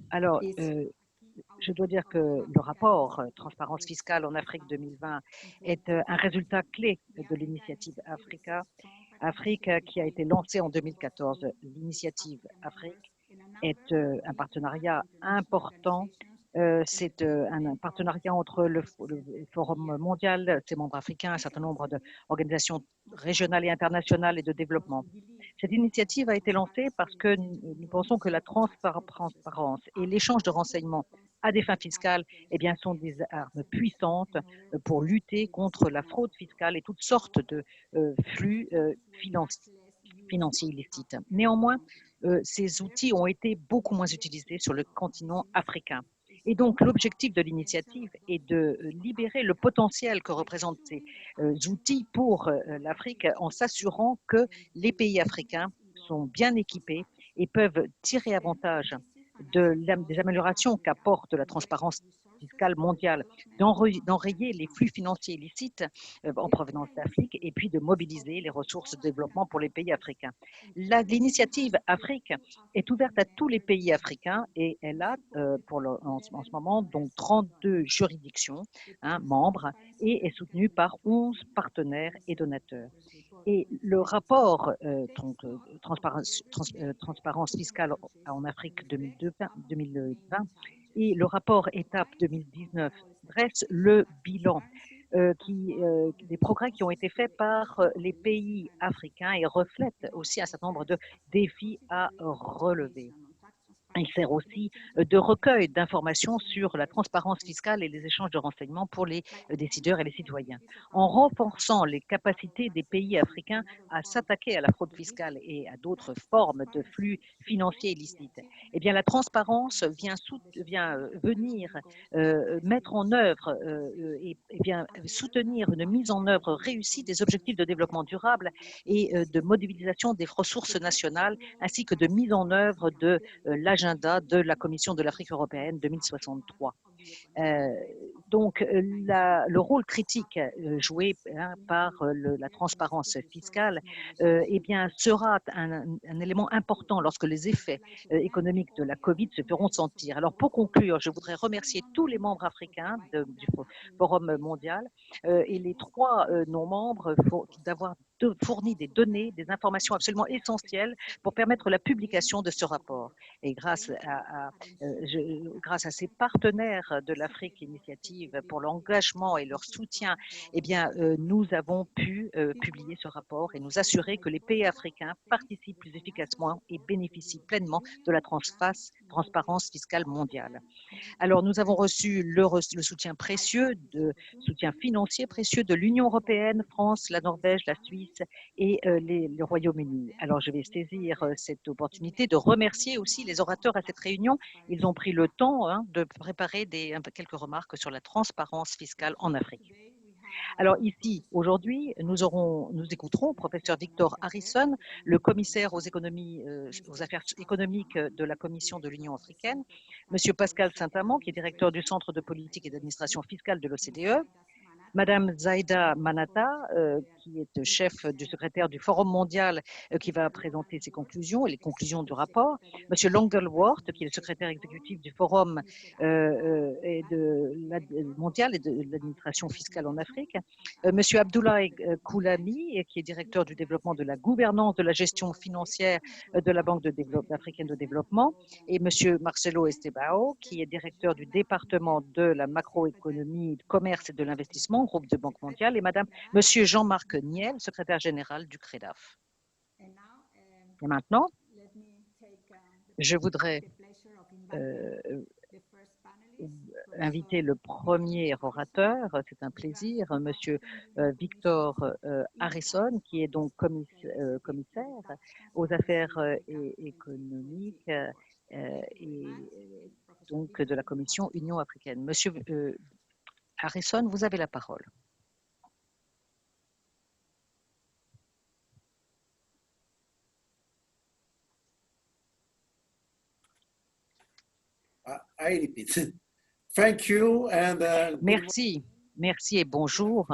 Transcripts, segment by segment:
Alors, je dois dire que le rapport Transparence fiscale en Afrique 2020 est un résultat clé de l'initiative Afrique qui a été lancée en 2014. L'initiative Afrique est un partenariat important. C'est un partenariat entre le Forum mondial, ses membres africains, un certain nombre d'organisations régionales et internationales et de développement. Cette initiative a été lancée parce que nous pensons que la transparence et l'échange de renseignements à des fins fiscales sont des armes puissantes pour lutter contre la fraude fiscale et toutes sortes de flux financiers illicites. Néanmoins, ces outils ont été beaucoup moins utilisés sur le continent africain. Et donc, l'objectif de l'initiative est de libérer le potentiel que représentent ces outils pour l'Afrique en s'assurant que les pays africains sont bien équipés et peuvent tirer avantage des améliorations qu'apporte la transparence fiscale mondiale, d'enrayer les flux financiers illicites en provenance d'Afrique et puis de mobiliser les ressources de développement pour les pays africains. L'initiative Afrique est ouverte à tous les pays africains et elle a en ce moment donc 32 juridictions membres et est soutenue par 11 partenaires et donateurs. Et le rapport Transparence fiscale en Afrique 2020 et le rapport étape 2019 dressent le bilan des progrès qui ont été faits par les pays africains et reflètent aussi un certain nombre de défis à relever. Il sert aussi de recueil d'informations sur la transparence fiscale et les échanges de renseignements pour les décideurs et les citoyens. En renforçant les capacités des pays africains à s'attaquer à la fraude fiscale et à d'autres formes de flux financiers illicites, la transparence vient venir mettre en œuvre soutenir une mise en œuvre réussie des objectifs de développement durable et de mobilisation des ressources nationales, ainsi que de mise en œuvre de l'agenda de la Commission de l'Afrique européenne 2063. Donc, le rôle critique joué par la transparence fiscale sera un élément important lorsque les effets économiques de la COVID se feront sentir. Alors, pour conclure, je voudrais remercier tous les membres africains du Forum mondial et les 3 non-membres d'avoir fourni des données, des informations absolument essentielles pour permettre la publication de ce rapport. Et grâce à ces partenaires de l'Afrique Initiative pour l'engagement et leur soutien, nous avons pu publier ce rapport et nous assurer que les pays africains participent plus efficacement et bénéficient pleinement de la transparence fiscale mondiale. Alors, nous avons reçu le soutien financier précieux de l'Union européenne, France, la Norvège, la Suisse et le Royaume-Uni. Alors, je vais saisir cette opportunité de remercier aussi les orateurs à cette réunion. Ils ont pris le temps de préparer quelques remarques sur la transparence fiscale en Afrique. Alors ici, aujourd'hui, nous écouterons professeur Victor Harrison, le commissaire aux affaires économiques de la Commission de l'Union africaine, monsieur Pascal Saint-Amand, qui est directeur du Centre de politique et d'administration fiscale de l'OCDE, Madame Zaida Manata, qui est chef du secrétaire du Forum mondial, qui va présenter ses conclusions et les conclusions du rapport. Monsieur Longelworth, qui est le secrétaire exécutif du Forum mondial et de l'administration fiscale en Afrique. Monsieur Abdoulaye Koulami, qui est directeur du développement de la gouvernance de la gestion financière de la Banque africaine de développement. Et monsieur Marcelo Estebao, qui est directeur du département de la macroéconomie, du commerce et de l'investissement, groupe de Banque mondiale, et monsieur Jean-Marc Niel, secrétaire général du CREDAF. Et maintenant, je voudrais inviter le premier orateur, c'est un plaisir, monsieur Victor Harrison, qui est donc commissaire aux affaires économiques et donc de la Commission Union africaine. Monsieur Harrison, vous avez la parole. I repeat. Thank you and, merci et bonjour.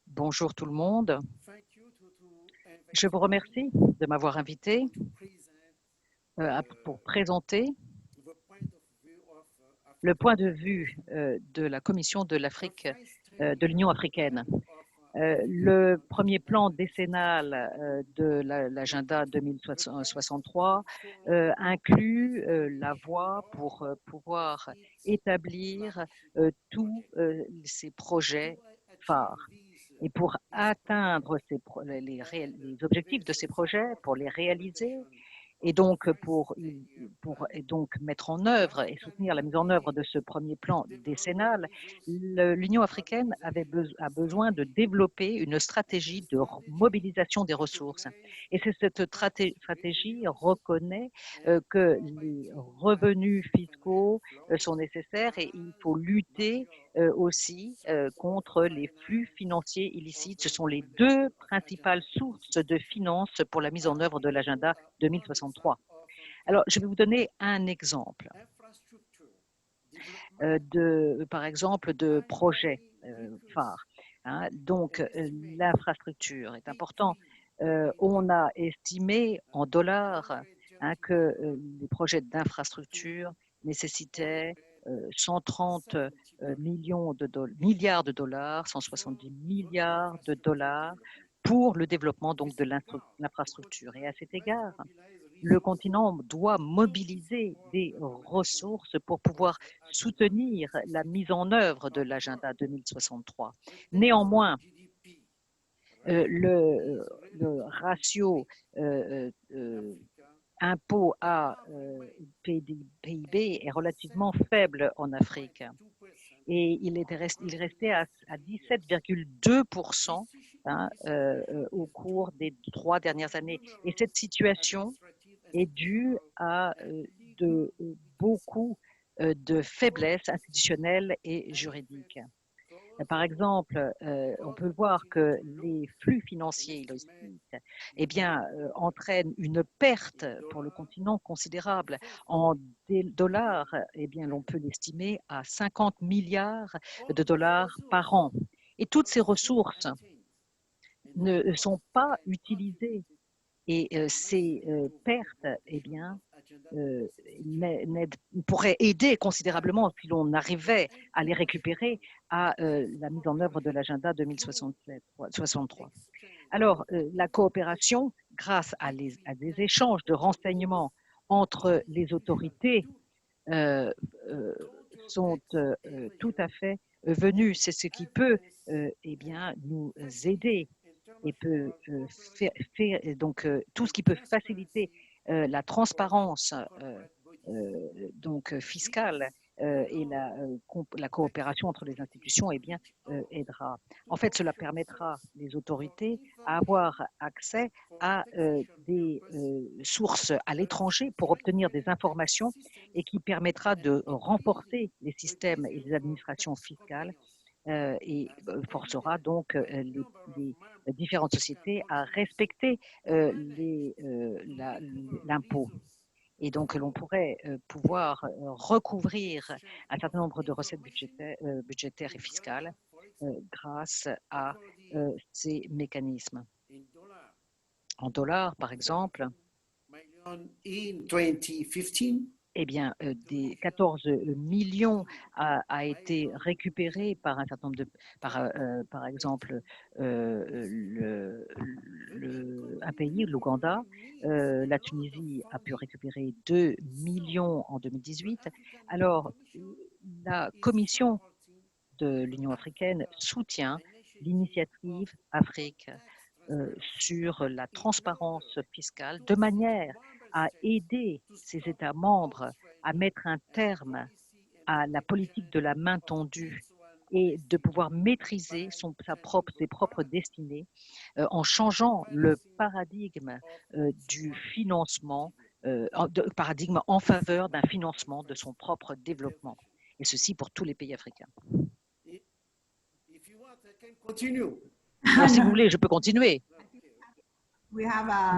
Bonjour tout le monde. Je vous remercie de m'avoir invité pour présenter the point of view of le point de African vue Union. de la Commission de The l'Afrique, first de l'Union 3-year africaine. plan of Le African premier Union plan 2023 décennal de l'agenda requires 2063 reform inclut necessary la voie for pour pouvoir its établir flagship tous project. ces To projets achieve phares. these Et pour atteindre and les objectifs de place ces projets, support pour les réaliser, implementation et of the donc first 10-year plan, et donc mettre en œuvre et African soutenir la mise en œuvre Union de ce premier plan Development décennal, Resource l'Union africaine Mobilization a besoin de Strategy. développer une The stratégie de strategy mobilisation des ressources. recognizes Et c'est cette tax stratégie revenues reconnaît and que les providing revenus adequate financial fiscaux sont flows nécessaires et il as faut lutter major aussi source of contre les flux finance financiers of illicites. Ce the sont les implementation deux of principales Agenda sources de 2063. finances pour la mise en I'll œuvre give de you l'agenda one 2063. example of Alors, je vais project. vous donner un exemple, Infrastructure development par exemple, de projets annually requires phares. Hein. Donc, an estimate l'infrastructure est important. between On 800 a estimé en dollars que les projets to d'infrastructure nécessitaient 130 $170 milliards de dollars, for 170 road milliards de infrastructure dollars development. pour le développement donc de Mr. Paul, the l'infrastructure. Et à continent cet must égard, mobilize le resources continent doit not to mobiliser support des the implementation ressources pour of pouvoir Agenda soutenir la mise 2063. en œuvre de However, l'agenda 2063. the tax to Néanmoins, GDP euh, ratio le, is le relatively ratio weak in euh, Africa. impôt à Above PIB est relativement 17.2%. faible en Afrique et il Across the restait last à 3 years. 17,2% This situation au is cours due des 3 dernières to années. Et cette numerous situation administrative and est due electoral à and legal de deficits. beaucoup de For faiblesses instance, institutionnelles et benefits juridiques. those Par exemple, on peut voir contributing que to les loans flux and financiers instruments illicites eh made bien, entraînent une perte in pour le dollars continent considérable. affect En dollars, economy eh bien, l'on peut annually. l'estimer à 50 milliards All de these dollars par resources an. Et toutes are ces still ressources maintained and no ne sont cost pas can utilisées. attributed Et ces directly to the pertes, eh implementation bien, of Agenda 2063. pourrait aider And considérablement si l'on the arrivait à les international récupérer à la mise en œuvre de cooperation l'agenda through 2063. exchange Alors, of la information coopération, grâce between à des tax échanges de authorities renseignements entre and les individual autorités, to euh, euh, total sont tax tout à evasion fait and venus. C'est ce qui peut eh and bien, nous aider facilitate et peut international cooperation faire donc tout and ce qui peut faciliter transparency la of transparence corporate bodies. donc These fiscale et allow la tax coopération entre les authorities institutions to eh bien, reach out aidera. to En fait, cela offshore permettra source les for autorités à information avoir accès for à taxation des purpose, sources à thus l'étranger pour obtenir des strengthening tax informations et systems qui permettra and de increasing renforcer les the systèmes et les desire for administrations tax fiscales compliance, et as forcera evident donc by the number of différentes African sociétés à countries respecter who managed to recover l'impôt. resources Et donc, l'on through pourrait the pouvoir recouvrir exchange un of certain nombre de recettes information budgétaires to et fiscales grab, for example, grâce à according ces mécanismes. in dollars En dollars, par exemple, 14 million in 2015 eh bien, to 14 millions 50 a été million récupéré in par un certain nombre de, par 2018. exemple, This the un economic pays, l'Ouganda. recovery needs a La lot of Tunisie a pu funding. récupérer 2 So millions en the 2018. African Union Alors, Commission la is Commission supporting de the l'Union africaine Africa soutient Initiative of l'initiative Afrique Tax Transparency sur la in order transparence fiscale to de assist manière member à states aider to ces stop États membres à overstretch mettre un and terme policy à la politique interdiction de la main of tendue its own et de destiny pouvoir maîtriser by changing the ses propres paradigm destinées en of changeant le financing paradigme of its du own financement, development. paradigme en This is faveur d'un my financement de advice son propre and développement, intervention. et ceci pour tous les pays africains. If you want, I can continue. Alors, si vous voulez, je peux continuer.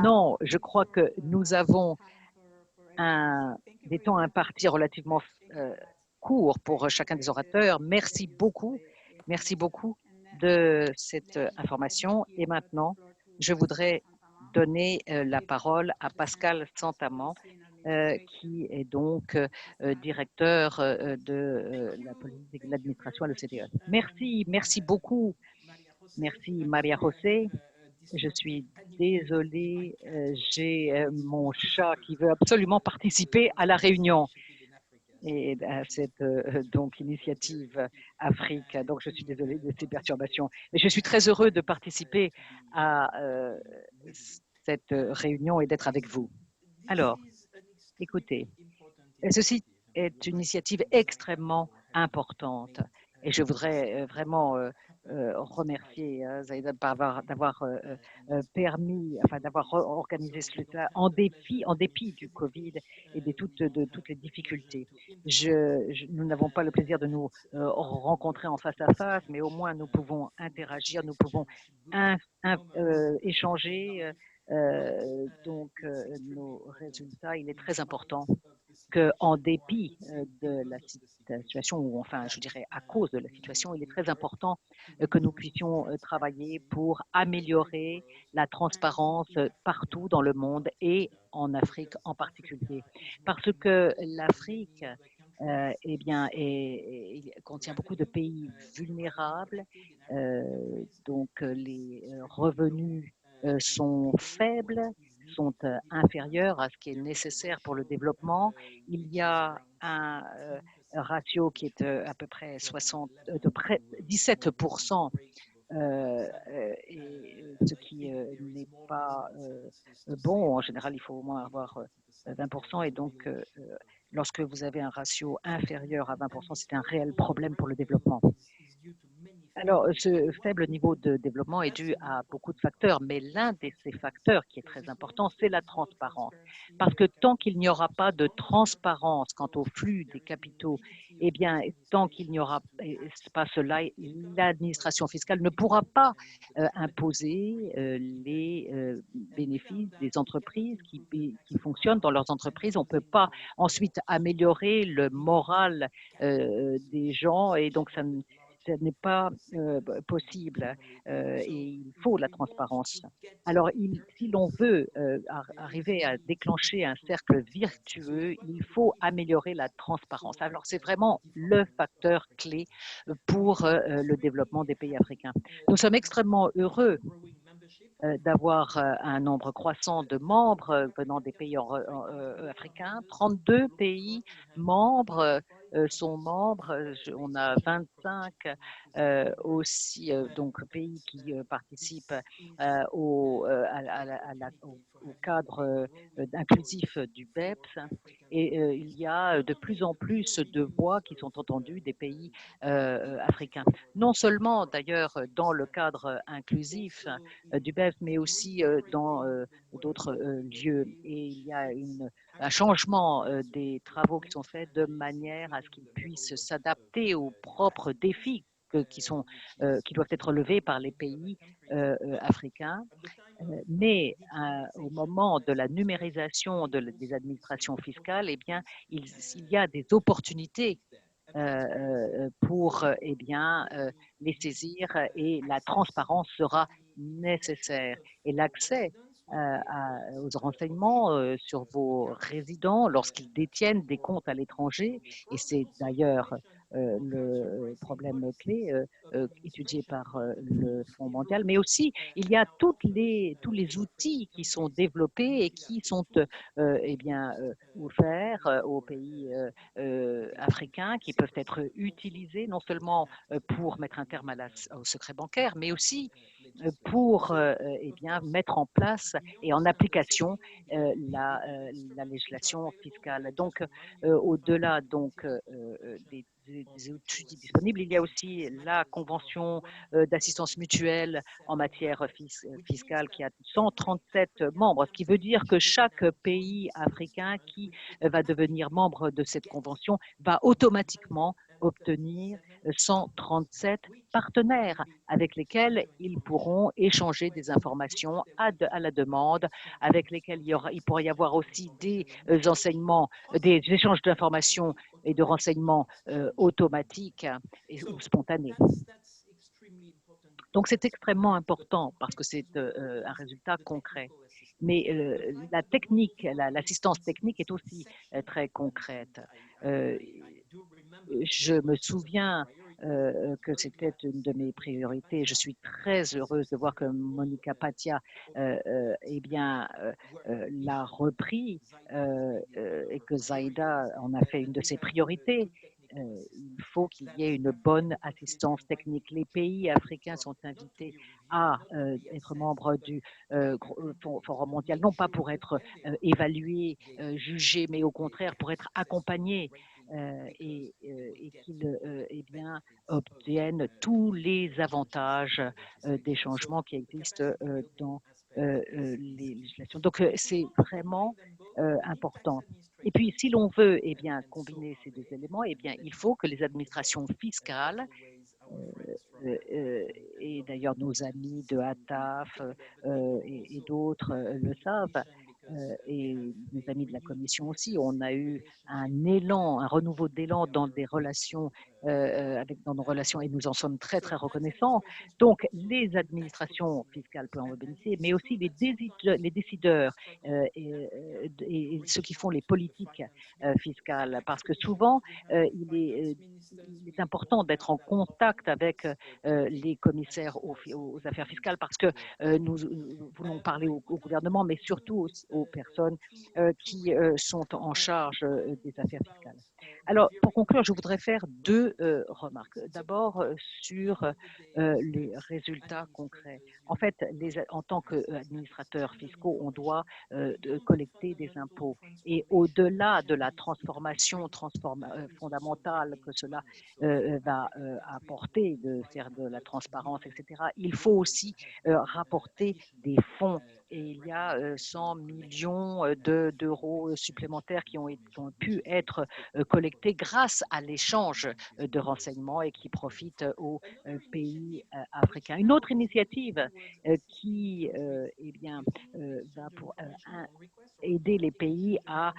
Non, je crois que nous avons des temps impartis relativement courts pour chacun des orateurs. Merci beaucoup. Merci beaucoup de cette information. Et maintenant, je voudrais donner la parole à Pascal Santamant, qui est donc directeur de la politique de l'administration à l'OCDE. Merci beaucoup. Merci Maria José. Je suis désolée, j'ai mon chat qui veut absolument participer à la réunion et à cette donc initiative Afrique. Donc je suis désolée de ces perturbations, mais je suis très heureux de participer à cette réunion et d'être avec vous. Alors, écoutez, ceci est une initiative extrêmement importante et je voudrais vraiment remercier Zaïda d'avoir permis, enfin d'avoir organisé cela en dépit du Covid et de toutes les difficultés. Nous n'avons pas le plaisir de nous rencontrer en face à face, mais au moins nous pouvons interagir, nous pouvons échanger nos résultats. Il est très important qu'en dépit de la situation, ou enfin, je dirais à cause de la situation, il est très important que nous puissions travailler pour améliorer la transparence partout dans le monde et en Afrique en particulier. Parce que l'Afrique, eh bien, contient beaucoup de pays vulnérables, donc les revenus sont faibles, sont inférieurs à ce qui est nécessaire pour le développement. Il y a un ratio qui est à peu près 17%, et ce qui n'est pas bon. En général, il faut au moins avoir 20%. Et donc, lorsque vous avez un ratio inférieur à 20%, c'est un réel problème pour le développement. Alors, ce faible niveau de développement est dû à beaucoup de facteurs, mais l'un de ces facteurs qui est très important, c'est la transparence. Parce que tant qu'il n'y aura pas de transparence quant au flux des capitaux, eh bien, tant qu'il n'y aura pas cela, l'administration fiscale ne pourra pas imposer les bénéfices des entreprises qui fonctionnent dans leurs entreprises. On ne peut pas ensuite améliorer le moral des gens et donc ça n'est pas possible et il faut la transparence. Alors, si l'on veut arriver à déclencher un cercle vertueux, il faut améliorer la transparence. Alors, c'est vraiment le facteur clé pour le développement des pays africains. Nous sommes extrêmement heureux d'avoir un nombre croissant de membres venant des pays africains. 32 pays membres sont membres. On a 25 aussi donc pays qui participent au cadre inclusif du BEPS. Et il y a de plus en plus de voix qui sont entendues des pays africains. Non seulement d'ailleurs dans le cadre inclusif du BEPS, mais aussi dans d'autres lieux. Et il y a un changement des travaux qui sont faits de manière à ce qu'ils puissent s'adapter aux propres défis qui doivent être relevés par les pays africains. Mais au moment de la numérisation des administrations fiscales, eh bien, il y a des opportunités pour eh bien, les saisir et la transparence sera nécessaire. Et l'accès aux renseignements sur vos résidents lorsqu'ils détiennent des comptes à l'étranger, et c'est d'ailleurs le problème clé étudié par le Fonds mondial, mais aussi il y a tous les outils qui sont développés et qui sont eh bien, offerts aux pays africains qui peuvent être utilisés non seulement pour mettre un terme au secret bancaire, mais aussi pour eh bien, mettre en place et en application la législation fiscale. Donc, au-delà donc, des outils disponibles, il y a aussi la Convention d'assistance mutuelle en matière fiscale qui a 137 membres, ce qui veut dire que chaque pays africain qui va devenir membre de cette convention va automatiquement obtenir 137 partenaires avec lesquels ils pourront échanger des informations à la demande, avec lesquels il pourrait y avoir aussi des enseignements, des échanges d'informations et de renseignements automatiques ou spontanés. Donc, c'est extrêmement important parce que c'est un résultat concret. Mais la technique, l'assistance technique est aussi très concrète. Je me souviens que c'était une de mes priorités. Je suis très heureuse de voir que Monica Patia l'a repris et que Zaïda en a fait une de ses priorités. Il faut qu'il y ait une bonne assistance technique. Les pays africains sont invités à être membres du Forum mondial, non pas pour être évalués, jugés, mais au contraire pour être accompagnés et qu'ils obtiennent tous les avantages des changements qui existent dans les législations. Donc, c'est vraiment important. Et puis, si l'on veut combiner ces deux éléments, il faut que les administrations fiscales et d'ailleurs nos amis de ATAF et d'autres le savent, et nos amis de la Commission aussi, on a eu un élan, un renouveau d'élan dans des relations, dans nos relations, et nous en sommes très, très reconnaissants. Donc, les administrations fiscales peuvent en bénéficier, mais aussi les décideurs et ceux qui font les politiques fiscales, parce que souvent, il est important d'être en contact avec les commissaires aux affaires fiscales parce que nous voulons parler au gouvernement, mais surtout aux personnes qui sont en charge des affaires fiscales. Alors, pour conclure, je voudrais faire deux remarques. D'abord, sur les résultats concrets. En fait, en tant qu'administrateurs fiscaux, on doit collecter des impôts. Et au-delà de la transformation fondamentale que cela va apporter, de faire de la transparence, etc., il faut aussi rapporter des fonds. Et il y a 100 millions d'euros supplémentaires qui ont pu être collectés grâce à l'échange de renseignements et qui profitent aux pays africains. Une autre initiative qui va pour aider les pays à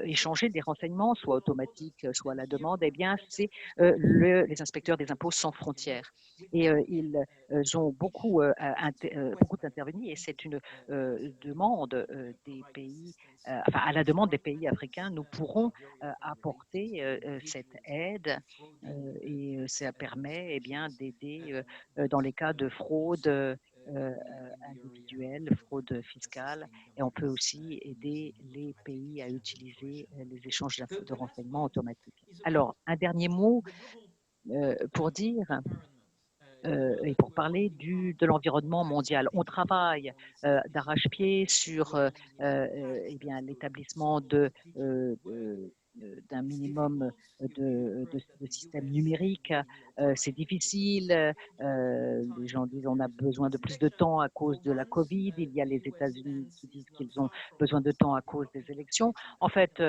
échanger des renseignements, soit automatiques, soit à la demande, c'est les inspecteurs des impôts sans frontières. Et ils ont beaucoup intervenu et c'est une demande des pays, à la demande des pays africains, nous pourrons apporter cette aide et ça permet d'aider dans les cas de fraude individuelle, fraude fiscale, et on peut aussi aider les pays à utiliser les échanges de renseignements automatiques. Alors, un dernier mot pour dire et pour parler de l'environnement mondial. On travaille d'arrache-pied sur l'établissement d'un minimum de systèmes numériques. C'est difficile. Les gens disent qu'on a besoin de plus de temps à cause de la Covid. Il y a les États-Unis qui disent qu'ils ont besoin de temps à cause des élections. En fait,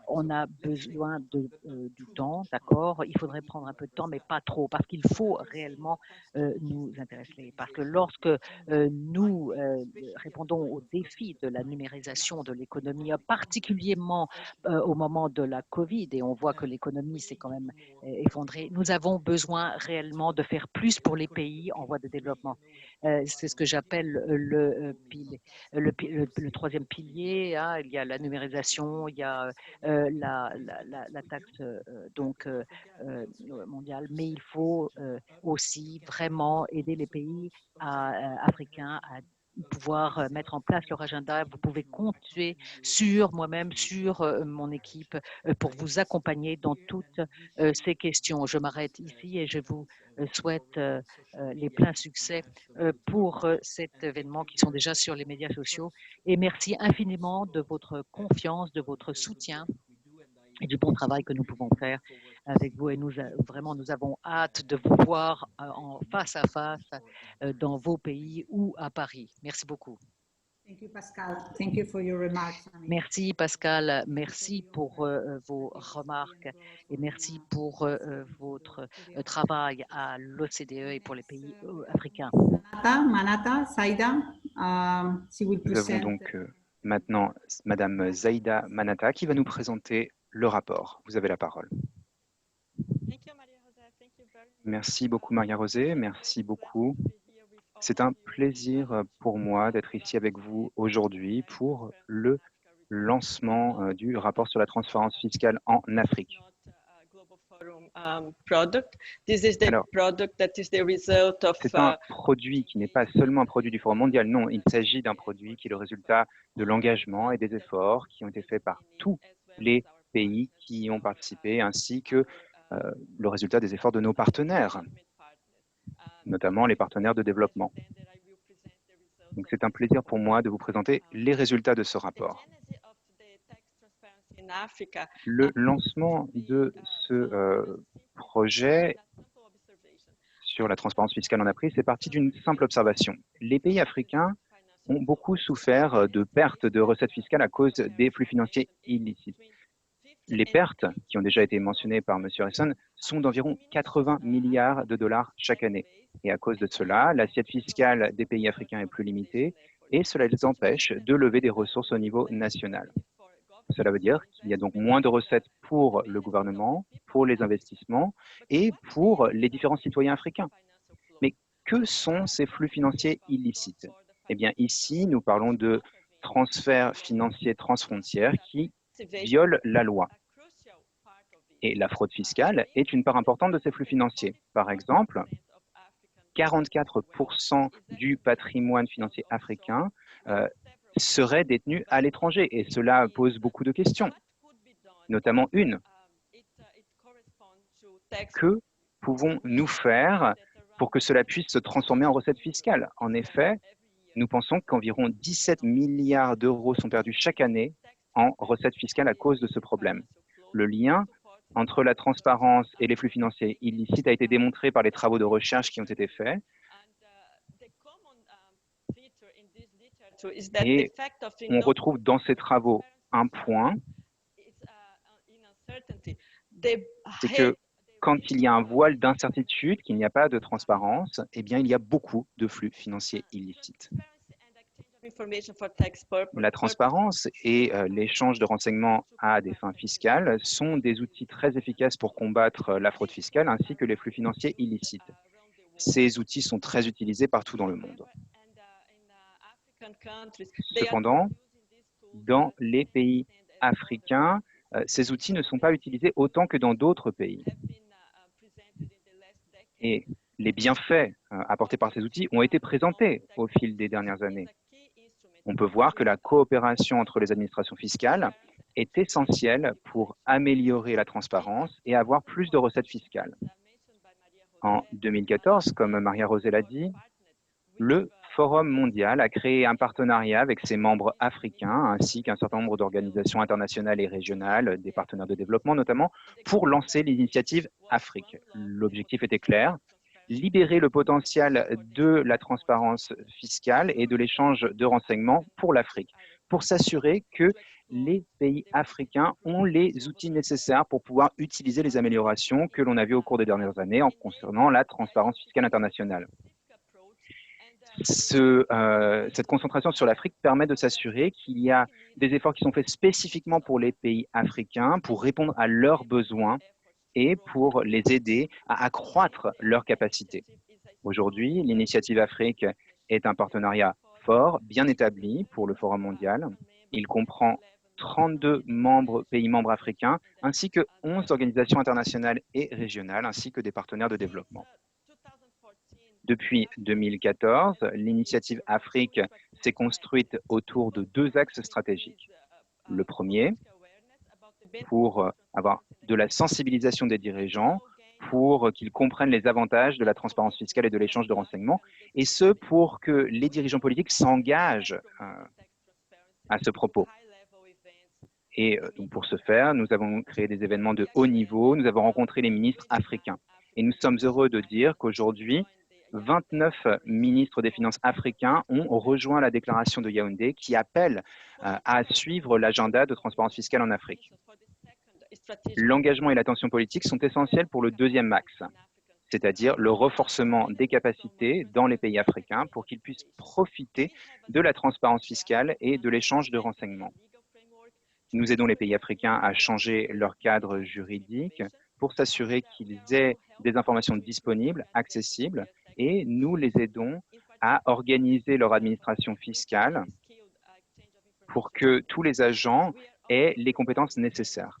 on a besoin du temps, d'accord. Il faudrait prendre un peu de temps, mais pas trop, parce qu'il faut réellement nous intéresser. Parce que lorsque nous répondons aux défis de la numérisation de l'économie, particulièrement au moment de la Covid, et on voit que l'économie s'est quand même effondrée, nous avons besoin réellement de faire plus pour les pays en voie de développement. C'est ce que j'appelle le troisième pilier. Hein. Il y a la numérisation, il y a la taxe mondiale, mais il faut aussi vraiment aider les pays africains à pouvoir mettre en place leur agenda. Vous pouvez compter sur moi-même, sur mon équipe pour vous accompagner dans toutes ces questions. Je m'arrête ici et je vous souhaite les pleins succès pour cet événement qui sont déjà sur les médias sociaux. Et merci infiniment de votre confiance, de votre soutien et du bon travail que nous pouvons faire avec vous. Et vraiment, nous avons hâte de vous voir en face à face dans vos pays ou à Paris. Merci beaucoup. Merci Pascal, merci pour vos remarques et merci pour votre travail à l'OCDE et pour les pays africains. Manata, Zaïda, nous avons donc maintenant Madame Zaïda Manata qui va nous présenter le rapport. Vous avez la parole. Merci beaucoup, Maria-Rosée. Merci beaucoup. C'est un plaisir pour moi d'être ici avec vous aujourd'hui pour le lancement du rapport sur la transparence fiscale en Afrique. Alors, c'est un produit qui n'est pas seulement un produit du Forum mondial, non, il s'agit d'un produit qui est le résultat de l'engagement et des efforts qui ont été faits par tous les pays qui y ont participé, ainsi que le résultat des efforts de nos partenaires, notamment les partenaires de développement. Donc, c'est un plaisir pour moi de vous présenter les résultats de ce rapport. Le lancement de ce projet sur la transparence fiscale en Afrique, c'est parti d'une simple observation. Les pays africains ont beaucoup souffert de pertes de recettes fiscales à cause des flux financiers illicites. Les pertes, qui ont déjà été mentionnées par M. Harrison, sont d'environ 80 milliards de dollars chaque année. Et à cause de cela, l'assiette fiscale des pays africains est plus limitée et cela les empêche de lever des ressources au niveau national. Cela veut dire qu'il y a donc moins de recettes pour le gouvernement, pour les investissements et pour les différents citoyens africains. Mais que sont ces flux financiers illicites? Eh bien, ici, nous parlons de transferts financiers transfrontières qui violent la loi. Et la fraude fiscale est une part importante de ces flux financiers. Par exemple, 44% du patrimoine financier africain serait détenu à l'étranger. Et cela pose beaucoup de questions, notamment une. Que pouvons-nous faire pour que cela puisse se transformer en recettes fiscales? En effet, nous pensons qu'environ 17 milliards d'euros sont perdus chaque année en recettes fiscales à cause de ce problème. Le lien entre la transparence et les flux financiers illicites a été démontré par les travaux de recherche qui ont été faits. Et on retrouve dans ces travaux un point, c'est que quand il y a un voile d'incertitude, qu'il n'y a pas de transparence, eh bien, il y a beaucoup de flux financiers illicites. La transparence et l'échange de renseignements à des fins fiscales sont des outils très efficaces pour combattre la fraude fiscale ainsi que les flux financiers illicites. Ces outils sont très utilisés partout dans le monde. Cependant, dans les pays africains, ces outils ne sont pas utilisés autant que dans d'autres pays. Et les bienfaits apportés par ces outils ont été présentés au fil des dernières années. On peut voir que la coopération entre les administrations fiscales est essentielle pour améliorer la transparence et avoir plus de recettes fiscales. En 2014, comme Maria-Rosée l'a dit, le Forum mondial a créé un partenariat avec ses membres africains ainsi qu'un certain nombre d'organisations internationales et régionales, des partenaires de développement notamment, pour lancer l'initiative Afrique. L'objectif était clair, libérer le potentiel de la transparence fiscale et de l'échange de renseignements pour l'Afrique, pour s'assurer que les pays africains ont les outils nécessaires pour pouvoir utiliser les améliorations que l'on a vues au cours des dernières années en concernant la transparence fiscale internationale. Cette concentration sur l'Afrique permet de s'assurer qu'il y a des efforts qui sont faits spécifiquement pour les pays africains pour répondre à leurs besoins et pour les aider à accroître leurs capacités. Aujourd'hui, l'initiative Afrique est un partenariat fort, bien établi pour le Forum mondial. Il comprend 32 pays membres africains, ainsi que 11 organisations internationales et régionales, ainsi que des partenaires de développement. Depuis 2014, l'initiative Afrique s'est construite autour de deux axes stratégiques. Le premier, pour avoir de la sensibilisation des dirigeants, pour qu'ils comprennent les avantages de la transparence fiscale et de l'échange de renseignements, et ce, pour que les dirigeants politiques s'engagent à ce propos. Et donc pour ce faire, nous avons créé des événements de haut niveau, nous avons rencontré les ministres africains. Et nous sommes heureux de dire qu'aujourd'hui, 29 ministres des Finances africains ont rejoint la déclaration de Yaoundé qui appelle à suivre l'agenda de transparence fiscale en Afrique. L'engagement et l'attention politique sont essentiels pour le deuxième axe, c'est-à-dire le renforcement des capacités dans les pays africains pour qu'ils puissent profiter de la transparence fiscale et de l'échange de renseignements. Nous aidons les pays africains à changer leur cadre juridique pour s'assurer qu'ils aient des informations disponibles, accessibles, et nous les aidons à organiser leur administration fiscale pour que tous les agents aient les compétences nécessaires.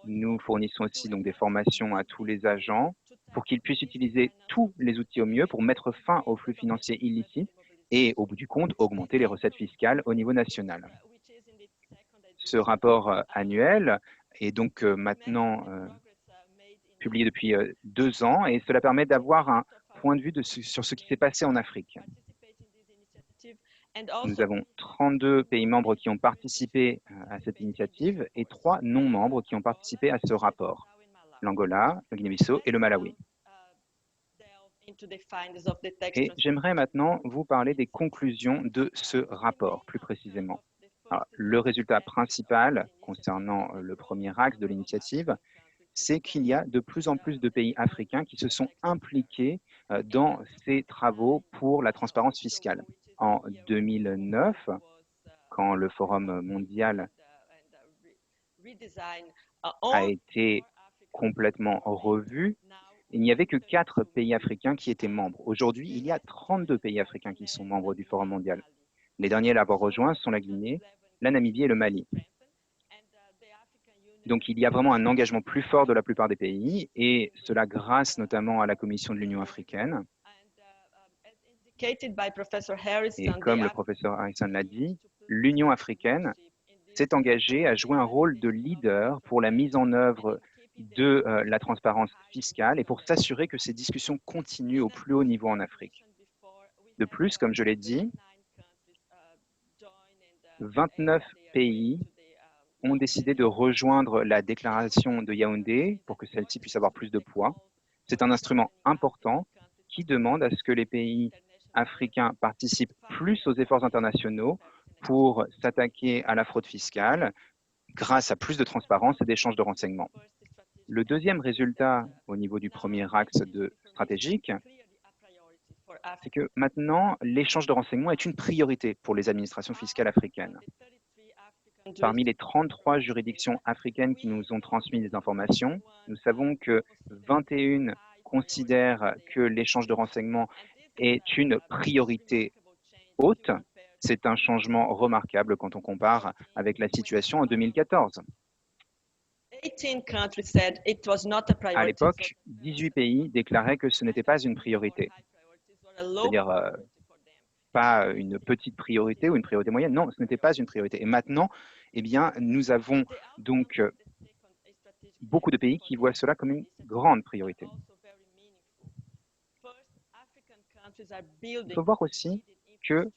Nous fournissons aussi donc des formations à tous les agents pour qu'ils puissent utiliser tous les outils au mieux pour mettre fin aux flux financiers illicites et, au bout du compte, augmenter les recettes fiscales au niveau national. Ce rapport annuel est donc maintenant publié depuis 2 ans et cela permet d'avoir un point de vue sur ce qui s'est passé en Afrique. Nous avons 32 pays membres qui ont participé à cette initiative et 3 non-membres qui ont participé à ce rapport, l'Angola, le Guinée-Bissau et le Malawi. Et j'aimerais maintenant vous parler des conclusions de ce rapport, plus précisément. Alors, le résultat principal concernant le premier axe de l'initiative, c'est qu'il y a de plus en plus de pays africains qui se sont impliqués dans ces travaux pour la transparence fiscale. En 2009, quand le Forum mondial a été complètement revu, il n'y avait que 4 pays africains qui étaient membres. Aujourd'hui, il y a 32 pays africains qui sont membres du Forum mondial. Les derniers à l'avoir rejoint sont la Guinée, la Namibie et le Mali. Donc, il y a vraiment un engagement plus fort de la plupart des pays, et cela grâce notamment à la Commission de l'Union africaine. Et comme le professeur Harrison l'a dit, l'Union africaine s'est engagée à jouer un rôle de leader pour la mise en œuvre de la transparence fiscale et pour s'assurer que ces discussions continuent au plus haut niveau en Afrique. De plus, comme je l'ai dit, 29 pays ont décidé de rejoindre la déclaration de Yaoundé pour que celle-ci puisse avoir plus de poids. C'est un instrument important qui demande à ce que les pays africains participent plus aux efforts internationaux pour s'attaquer à la fraude fiscale grâce à plus de transparence et d'échanges de renseignements. Le deuxième résultat au niveau du premier axe stratégique, c'est que maintenant, l'échange de renseignements est une priorité pour les administrations fiscales africaines. Parmi les 33 juridictions africaines qui nous ont transmis des informations, nous savons que 21 considèrent que l'échange de renseignements est une priorité haute. C'est un changement remarquable quand on compare avec la situation en 2014. À l'époque, 18 pays déclaraient que ce n'était pas une priorité, c'est-à-dire pas une petite priorité ou une priorité moyenne. Non, ce n'était pas une priorité. Et maintenant, eh bien, nous avons donc beaucoup de pays qui voient cela comme une grande priorité. Il faut voir aussi que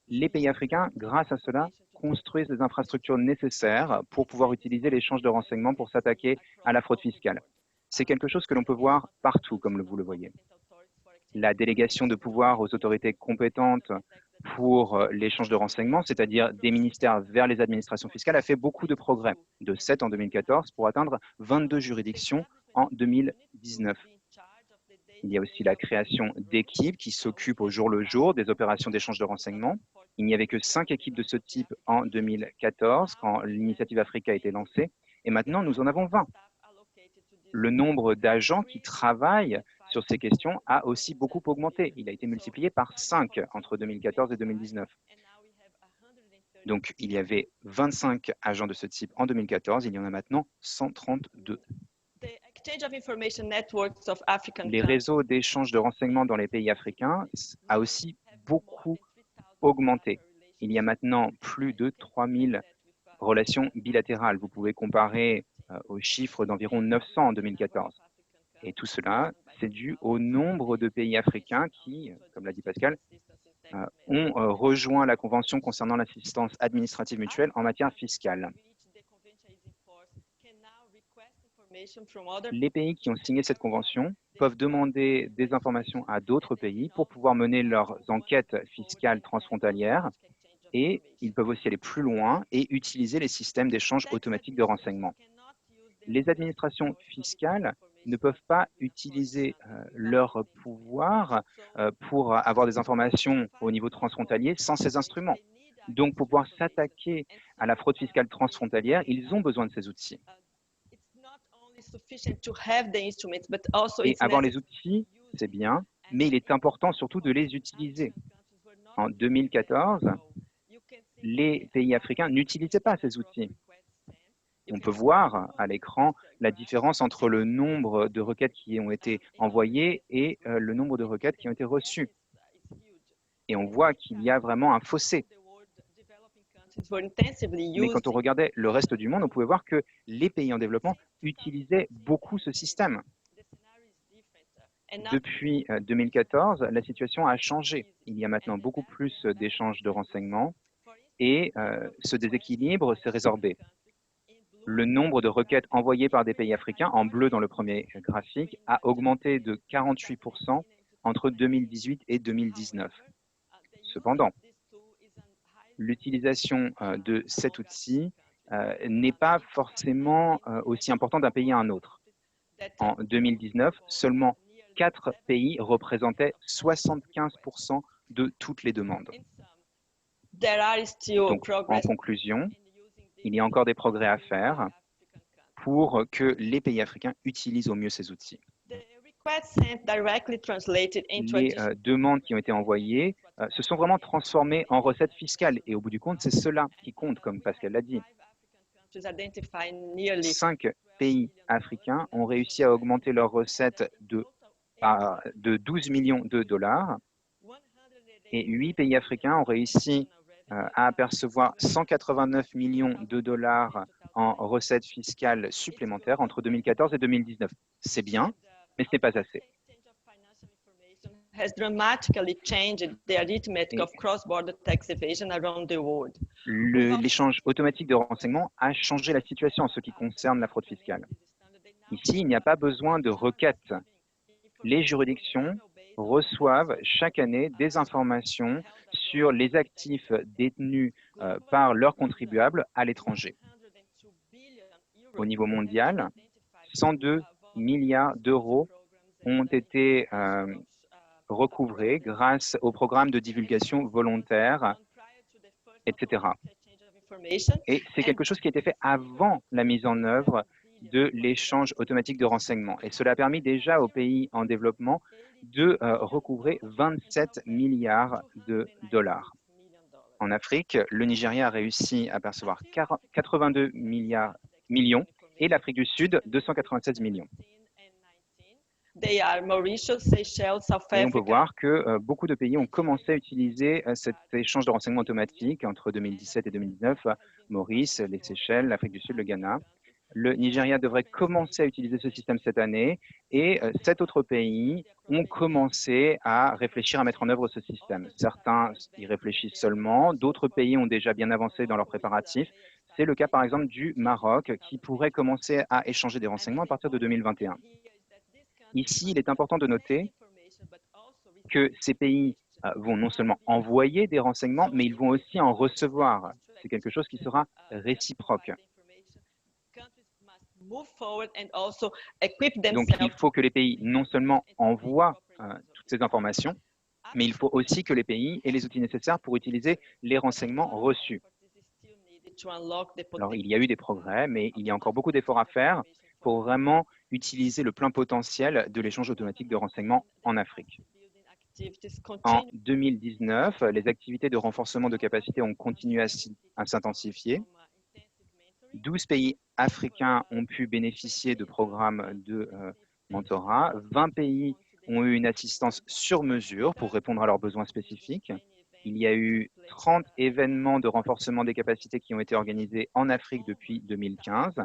les pays africains, grâce à cela, construisent les infrastructures nécessaires pour pouvoir utiliser l'échange de renseignements pour s'attaquer à la fraude fiscale. C'est quelque chose que l'on peut voir partout, comme vous le voyez. La délégation de pouvoir aux autorités compétentes pour l'échange de renseignements, c'est-à-dire des ministères vers les administrations fiscales, a fait beaucoup de progrès, de 7 en 2014 pour atteindre 22 juridictions en 2019. Il y a aussi la création d'équipes qui s'occupent au jour le jour des opérations d'échange de renseignements. Il n'y avait que 5 équipes de ce type en 2014 quand l'initiative Afrique a été lancée, et maintenant nous en avons 20. Le nombre d'agents qui travaillent sur ces questions a aussi beaucoup augmenté. Il a été multiplié par 5 entre 2014 et 2019. Donc, il y avait 25 agents de ce type en 2014, il y en a maintenant 132. Les réseaux d'échange de renseignements dans les pays africains a aussi beaucoup augmenté. Il y a maintenant plus de 3000 relations bilatérales. Vous pouvez comparer aux chiffres d'environ 900 en 2014. Et tout cela, c'est dû au nombre de pays africains qui, comme l'a dit Pascal, ont rejoint la Convention concernant l'assistance administrative mutuelle en matière fiscale. Les pays qui ont signé cette convention peuvent demander des informations à d'autres pays pour pouvoir mener leurs enquêtes fiscales transfrontalières et ils peuvent aussi aller plus loin et utiliser les systèmes d'échange automatique de renseignements. Les administrations fiscales ne peuvent pas utiliser leur pouvoir pour avoir des informations au niveau transfrontalier sans ces instruments. Donc, pour pouvoir s'attaquer à la fraude fiscale transfrontalière, ils ont besoin de ces outils. Et avoir les outils, c'est bien, mais il est important surtout de les utiliser. En 2014, les pays africains n'utilisaient pas ces outils. On peut voir à l'écran la différence entre le nombre de requêtes qui ont été envoyées et le nombre de requêtes qui ont été reçues. Et on voit qu'il y a vraiment un fossé. Mais quand on regardait le reste du monde, on pouvait voir que les pays en développement utilisaient beaucoup ce système. Depuis 2014, la situation a changé. Il y a maintenant beaucoup plus d'échanges de renseignements et ce déséquilibre s'est résorbé. Le nombre de requêtes envoyées par des pays africains, en bleu dans le premier graphique, a augmenté de 48% entre 2018 et 2019. Cependant, l'utilisation de cet outil n'est pas forcément aussi importante d'un pays à un autre. En 2019, seulement 4 pays représentaient 75% de toutes les demandes. Donc, en conclusion, il y a encore des progrès à faire pour que les pays africains utilisent au mieux ces outils. Les demandes qui ont été envoyées se sont vraiment transformées en recettes fiscales. Et au bout du compte, c'est cela qui compte, comme Pascal l'a dit. 5 pays africains ont réussi à augmenter leurs recettes de 12 millions de dollars et 8 pays africains ont réussi à apercevoir 189 millions de dollars en recettes fiscales supplémentaires entre 2014 et 2019. C'est bien, mais ce n'est pas assez. L'échange automatique de renseignements a changé la situation en ce qui concerne la fraude fiscale. Ici, il n'y a pas besoin de requêtes. Les juridictions reçoivent chaque année des informations sur les actifs détenus par leurs contribuables à l'étranger. Au niveau mondial, 102 milliards d'euros ont été recouvrés grâce au programme de divulgation volontaire, etc. Et c'est quelque chose qui a été fait avant la mise en œuvre de l'échange automatique de renseignements. Et cela a permis déjà aux pays en développement de recouvrer 27 milliards de dollars. En Afrique, le Nigeria a réussi à percevoir 82 millions et l'Afrique du Sud, 296 millions. Et on peut voir que beaucoup de pays ont commencé à utiliser cet échange de renseignements automatique entre 2017 et 2019, Maurice, les Seychelles, l'Afrique du Sud, le Ghana. Le Nigeria devrait commencer à utiliser ce système cette année et 7 autres pays ont commencé à réfléchir à mettre en œuvre ce système. Certains y réfléchissent seulement, d'autres pays ont déjà bien avancé dans leurs préparatifs. C'est le cas par exemple du Maroc qui pourrait commencer à échanger des renseignements à partir de 2021. Ici, il est important de noter que ces pays vont non seulement envoyer des renseignements, mais ils vont aussi en recevoir. C'est quelque chose qui sera réciproque. Donc, il faut que les pays non seulement envoient toutes ces informations, mais il faut aussi que les pays aient les outils nécessaires pour utiliser les renseignements reçus. Alors, il y a eu des progrès, mais il y a encore beaucoup d'efforts à faire pour vraiment utiliser le plein potentiel de l'échange automatique de renseignements en Afrique. En 2019, les activités de renforcement de capacité ont continué à s'intensifier. 12 pays africains ont pu bénéficier de programmes de mentorat. 20 pays ont eu une assistance sur mesure pour répondre à leurs besoins spécifiques. Il y a eu 30 événements de renforcement des capacités qui ont été organisés en Afrique depuis 2015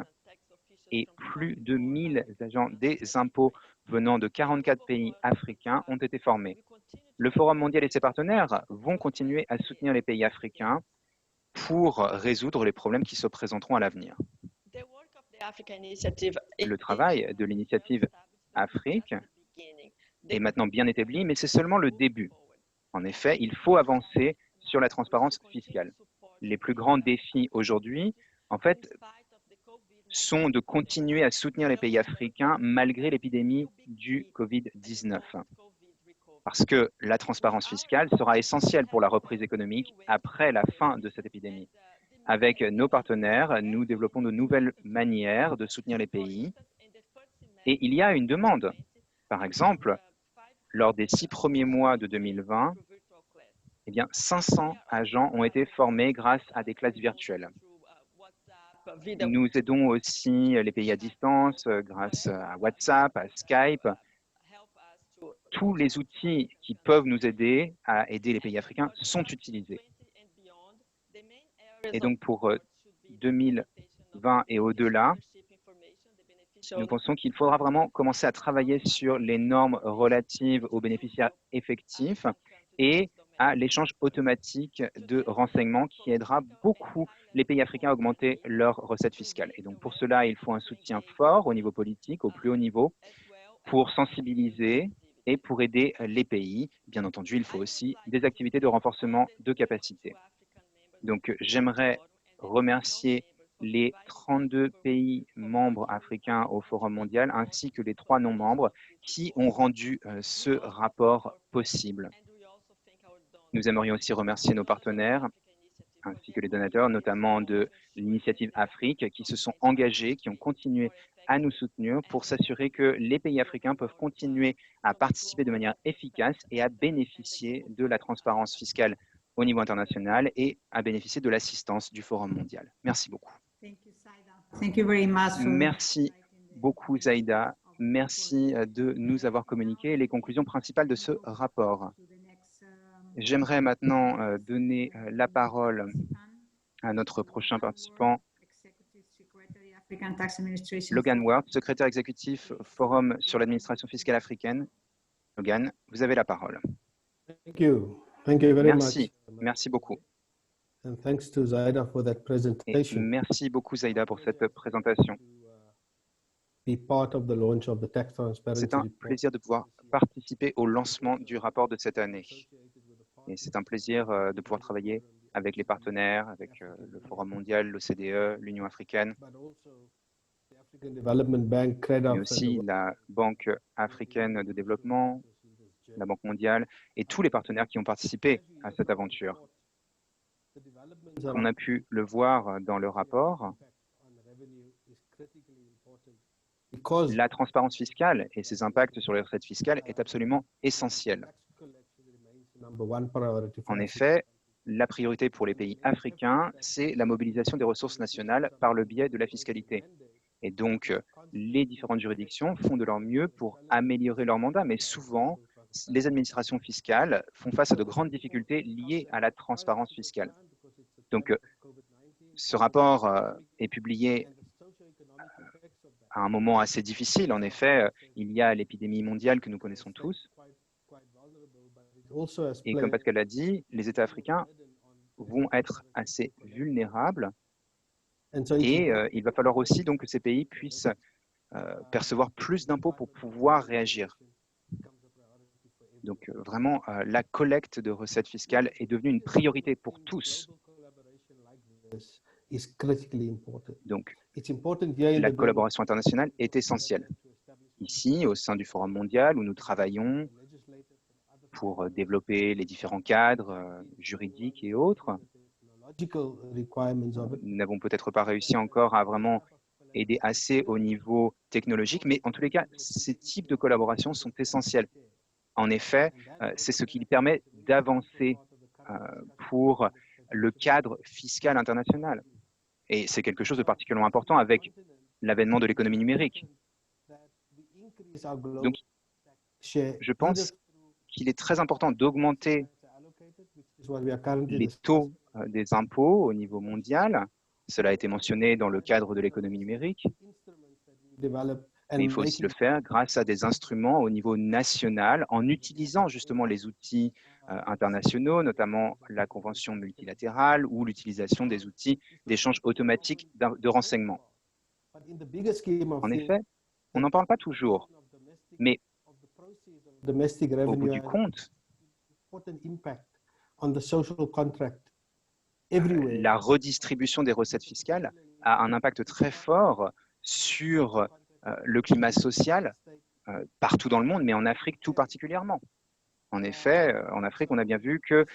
et plus de 1000 agents des impôts venant de 44 pays africains ont été formés. Le Forum mondial et ses partenaires vont continuer à soutenir les pays africains pour résoudre les problèmes qui se présenteront à l'avenir. Le travail de l'initiative Afrique est maintenant bien établi, mais c'est seulement le début. En effet, il faut avancer sur la transparence fiscale. Les plus grands défis aujourd'hui, en fait, sont de continuer à soutenir les pays africains malgré l'épidémie du Covid-19. Parce que la transparence fiscale sera essentielle pour la reprise économique après la fin de cette épidémie. Avec nos partenaires, nous développons de nouvelles manières de soutenir les pays Et il y a une demande. Par exemple, lors des 6 premiers mois de 2020, eh bien, 500 agents ont été formés grâce à des classes virtuelles. Nous aidons aussi les pays à distance grâce à WhatsApp, à Skype. Tous les outils qui peuvent nous aider à aider les pays africains sont utilisés. Et donc pour 2020 et au-delà, nous pensons qu'il faudra vraiment commencer à travailler sur les normes relatives aux bénéficiaires effectifs et à l'échange automatique de renseignements qui aidera beaucoup les pays africains à augmenter leurs recettes fiscales. Et donc pour cela, il faut un soutien fort au niveau politique, au plus haut niveau, pour sensibiliser et pour aider les pays. Bien entendu, il faut aussi des activités de renforcement de capacité. Donc j'aimerais remercier les 32 pays membres africains au Forum mondial, ainsi que les 3 non-membres qui ont rendu ce rapport possible. Nous aimerions aussi remercier nos partenaires, ainsi que les donateurs, notamment de l'initiative Afrique, qui se sont engagés, qui ont continué à nous soutenir pour s'assurer que les pays africains peuvent continuer à participer de manière efficace et à bénéficier de la transparence fiscale au niveau international et à bénéficier de l'assistance du Forum mondial. Merci beaucoup. Merci beaucoup, Zaïda. Merci de nous avoir communiqué les conclusions principales de ce rapport. J'aimerais maintenant donner la parole à notre prochain participant, Logan Ward, secrétaire exécutif Forum sur l'administration fiscale africaine. Logan, vous avez la parole. Merci. Merci beaucoup. Et merci beaucoup, Zaïda, pour cette présentation. C'est un plaisir de pouvoir participer au lancement du rapport de cette année. Et c'est un plaisir de pouvoir travailler avec les partenaires, avec le Forum mondial, l'OCDE, l'Union africaine, mais aussi la Banque africaine de développement, la Banque mondiale et tous les partenaires qui ont participé à cette aventure. On a pu le voir dans le rapport. La transparence fiscale et ses impacts sur les recettes fiscales est absolument essentielle. En effet, la priorité pour les pays africains, c'est la mobilisation des ressources nationales par le biais de la fiscalité. Et donc, les différentes juridictions font de leur mieux pour améliorer leur mandat, mais souvent, les administrations fiscales font face à de grandes difficultés liées à la transparence fiscale. Donc, ce rapport est publié à un moment assez difficile. En effet, il y a l'épidémie mondiale que nous connaissons tous. Et comme Pascal l'a dit, les États africains vont être assez vulnérables et il va falloir aussi donc que ces pays puissent percevoir plus d'impôts pour pouvoir réagir. Donc vraiment, la collecte de recettes fiscales est devenue une priorité pour tous. Donc, la collaboration internationale est essentielle. Ici, au sein du Forum mondial, où nous travaillons pour développer les différents cadres juridiques et autres, nous n'avons peut-être pas réussi encore à vraiment aider assez au niveau technologique, mais en tous les cas, ces types de collaborations sont essentiels. En effet, c'est ce qui permet d'avancer pour le cadre fiscal international. Et c'est quelque chose de particulièrement important avec l'avènement de l'économie numérique. Donc, je pense qu'il est très important d'augmenter les taux des impôts au niveau mondial. Cela a été mentionné dans le cadre de l'économie numérique. Mais il faut aussi le faire grâce à des instruments au niveau national, en utilisant justement les outils internationaux, notamment la convention multilatérale ou l'utilisation des outils d'échange automatique de renseignements. En effet, on n'en parle pas toujours, mais au bout du compte, la redistribution des recettes fiscales a un impact très fort sur le climat social partout dans le monde, mais en Afrique tout particulièrement. En effet, en Afrique, on a bien vu que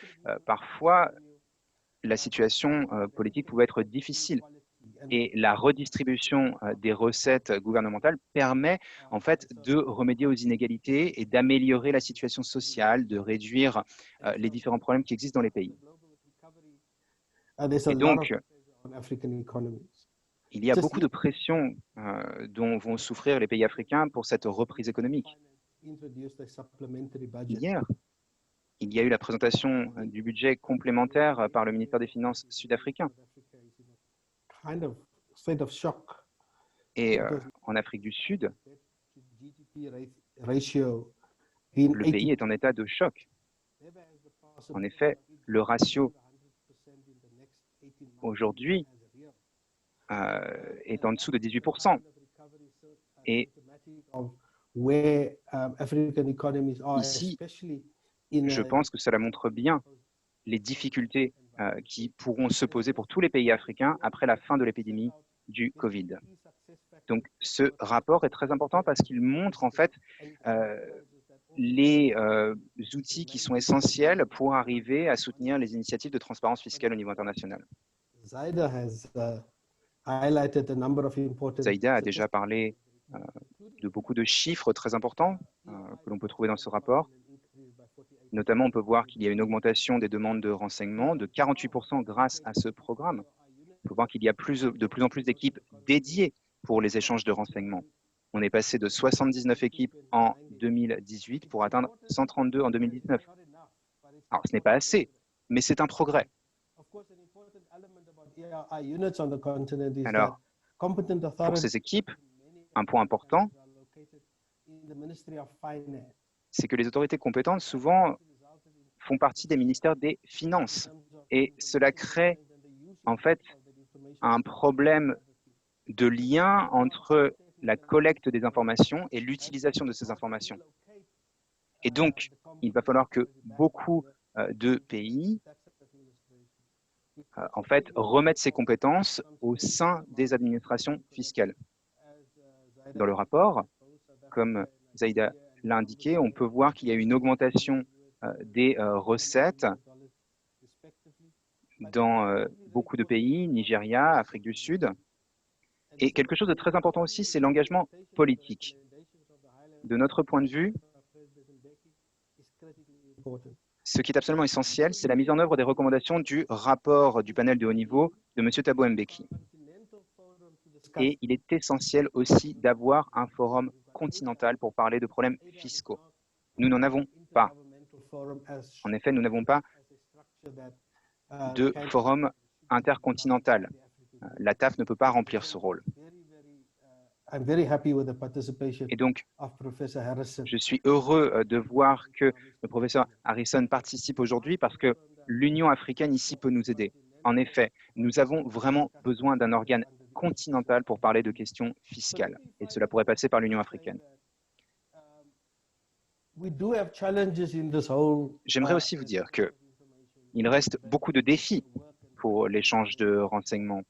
parfois, la situation politique pouvait être difficile. Et la redistribution des recettes gouvernementales permet en fait de remédier aux inégalités et d'améliorer la situation sociale, de réduire les différents problèmes qui existent dans les pays. Et donc, il y a beaucoup de pression dont vont souffrir les pays africains pour cette reprise économique. Hier, il y a eu la présentation du budget complémentaire par le ministère des Finances sud-africain. Et en Afrique du Sud, le pays est en état de choc. En effet, le ratio aujourd'hui est en dessous de 18%. Et ici, je pense que cela montre bien les difficultés qui pourront se poser pour tous les pays africains après la fin de l'épidémie du Covid. Donc, ce rapport est très important parce qu'il montre en fait les outils qui sont essentiels pour arriver à soutenir les initiatives de transparence fiscale au niveau international. Zaïda a déjà parlé de beaucoup de chiffres très importants que l'on peut trouver dans ce rapport. Notamment, on peut voir qu'il y a une augmentation des demandes de renseignements de 48% grâce à ce programme. On peut voir qu'il y a de plus en plus d'équipes dédiées pour les échanges de renseignements. On est passé de 79 équipes en 2018 pour atteindre 132 en 2019. Alors, ce n'est pas assez, mais c'est un progrès. Alors, pour ces équipes, un point important, c'est que les autorités compétentes, souvent, font partie des ministères des Finances. Et cela crée, en fait, un problème de lien entre la collecte des informations et l'utilisation de ces informations. Et donc, il va falloir que beaucoup de pays, en fait, remettent ces compétences au sein des administrations fiscales. Dans le rapport, comme Zaïda l'a indiqué, on peut voir qu'il y a une augmentation des recettes dans beaucoup de pays, Nigeria, Afrique du Sud. Et quelque chose de très important aussi, c'est l'engagement politique. De notre point de vue, ce qui est absolument essentiel, c'est la mise en œuvre des recommandations du rapport du panel de haut niveau de M. Thabo Mbeki. Et il est essentiel aussi d'avoir un forum continental pour parler de problèmes fiscaux. Nous n'en avons pas. En effet, nous n'avons pas de forum intercontinental. La TAF ne peut pas remplir ce rôle. Et donc, je suis heureux de voir que le professeur Harrison participe aujourd'hui parce que l'Union africaine ici peut nous aider. En effet, nous avons vraiment besoin d'un organe continental pour parler de questions fiscales. Et cela pourrait passer par l'Union africaine. J'aimerais aussi vous dire qu'il reste beaucoup de défis pour l'échange de renseignements.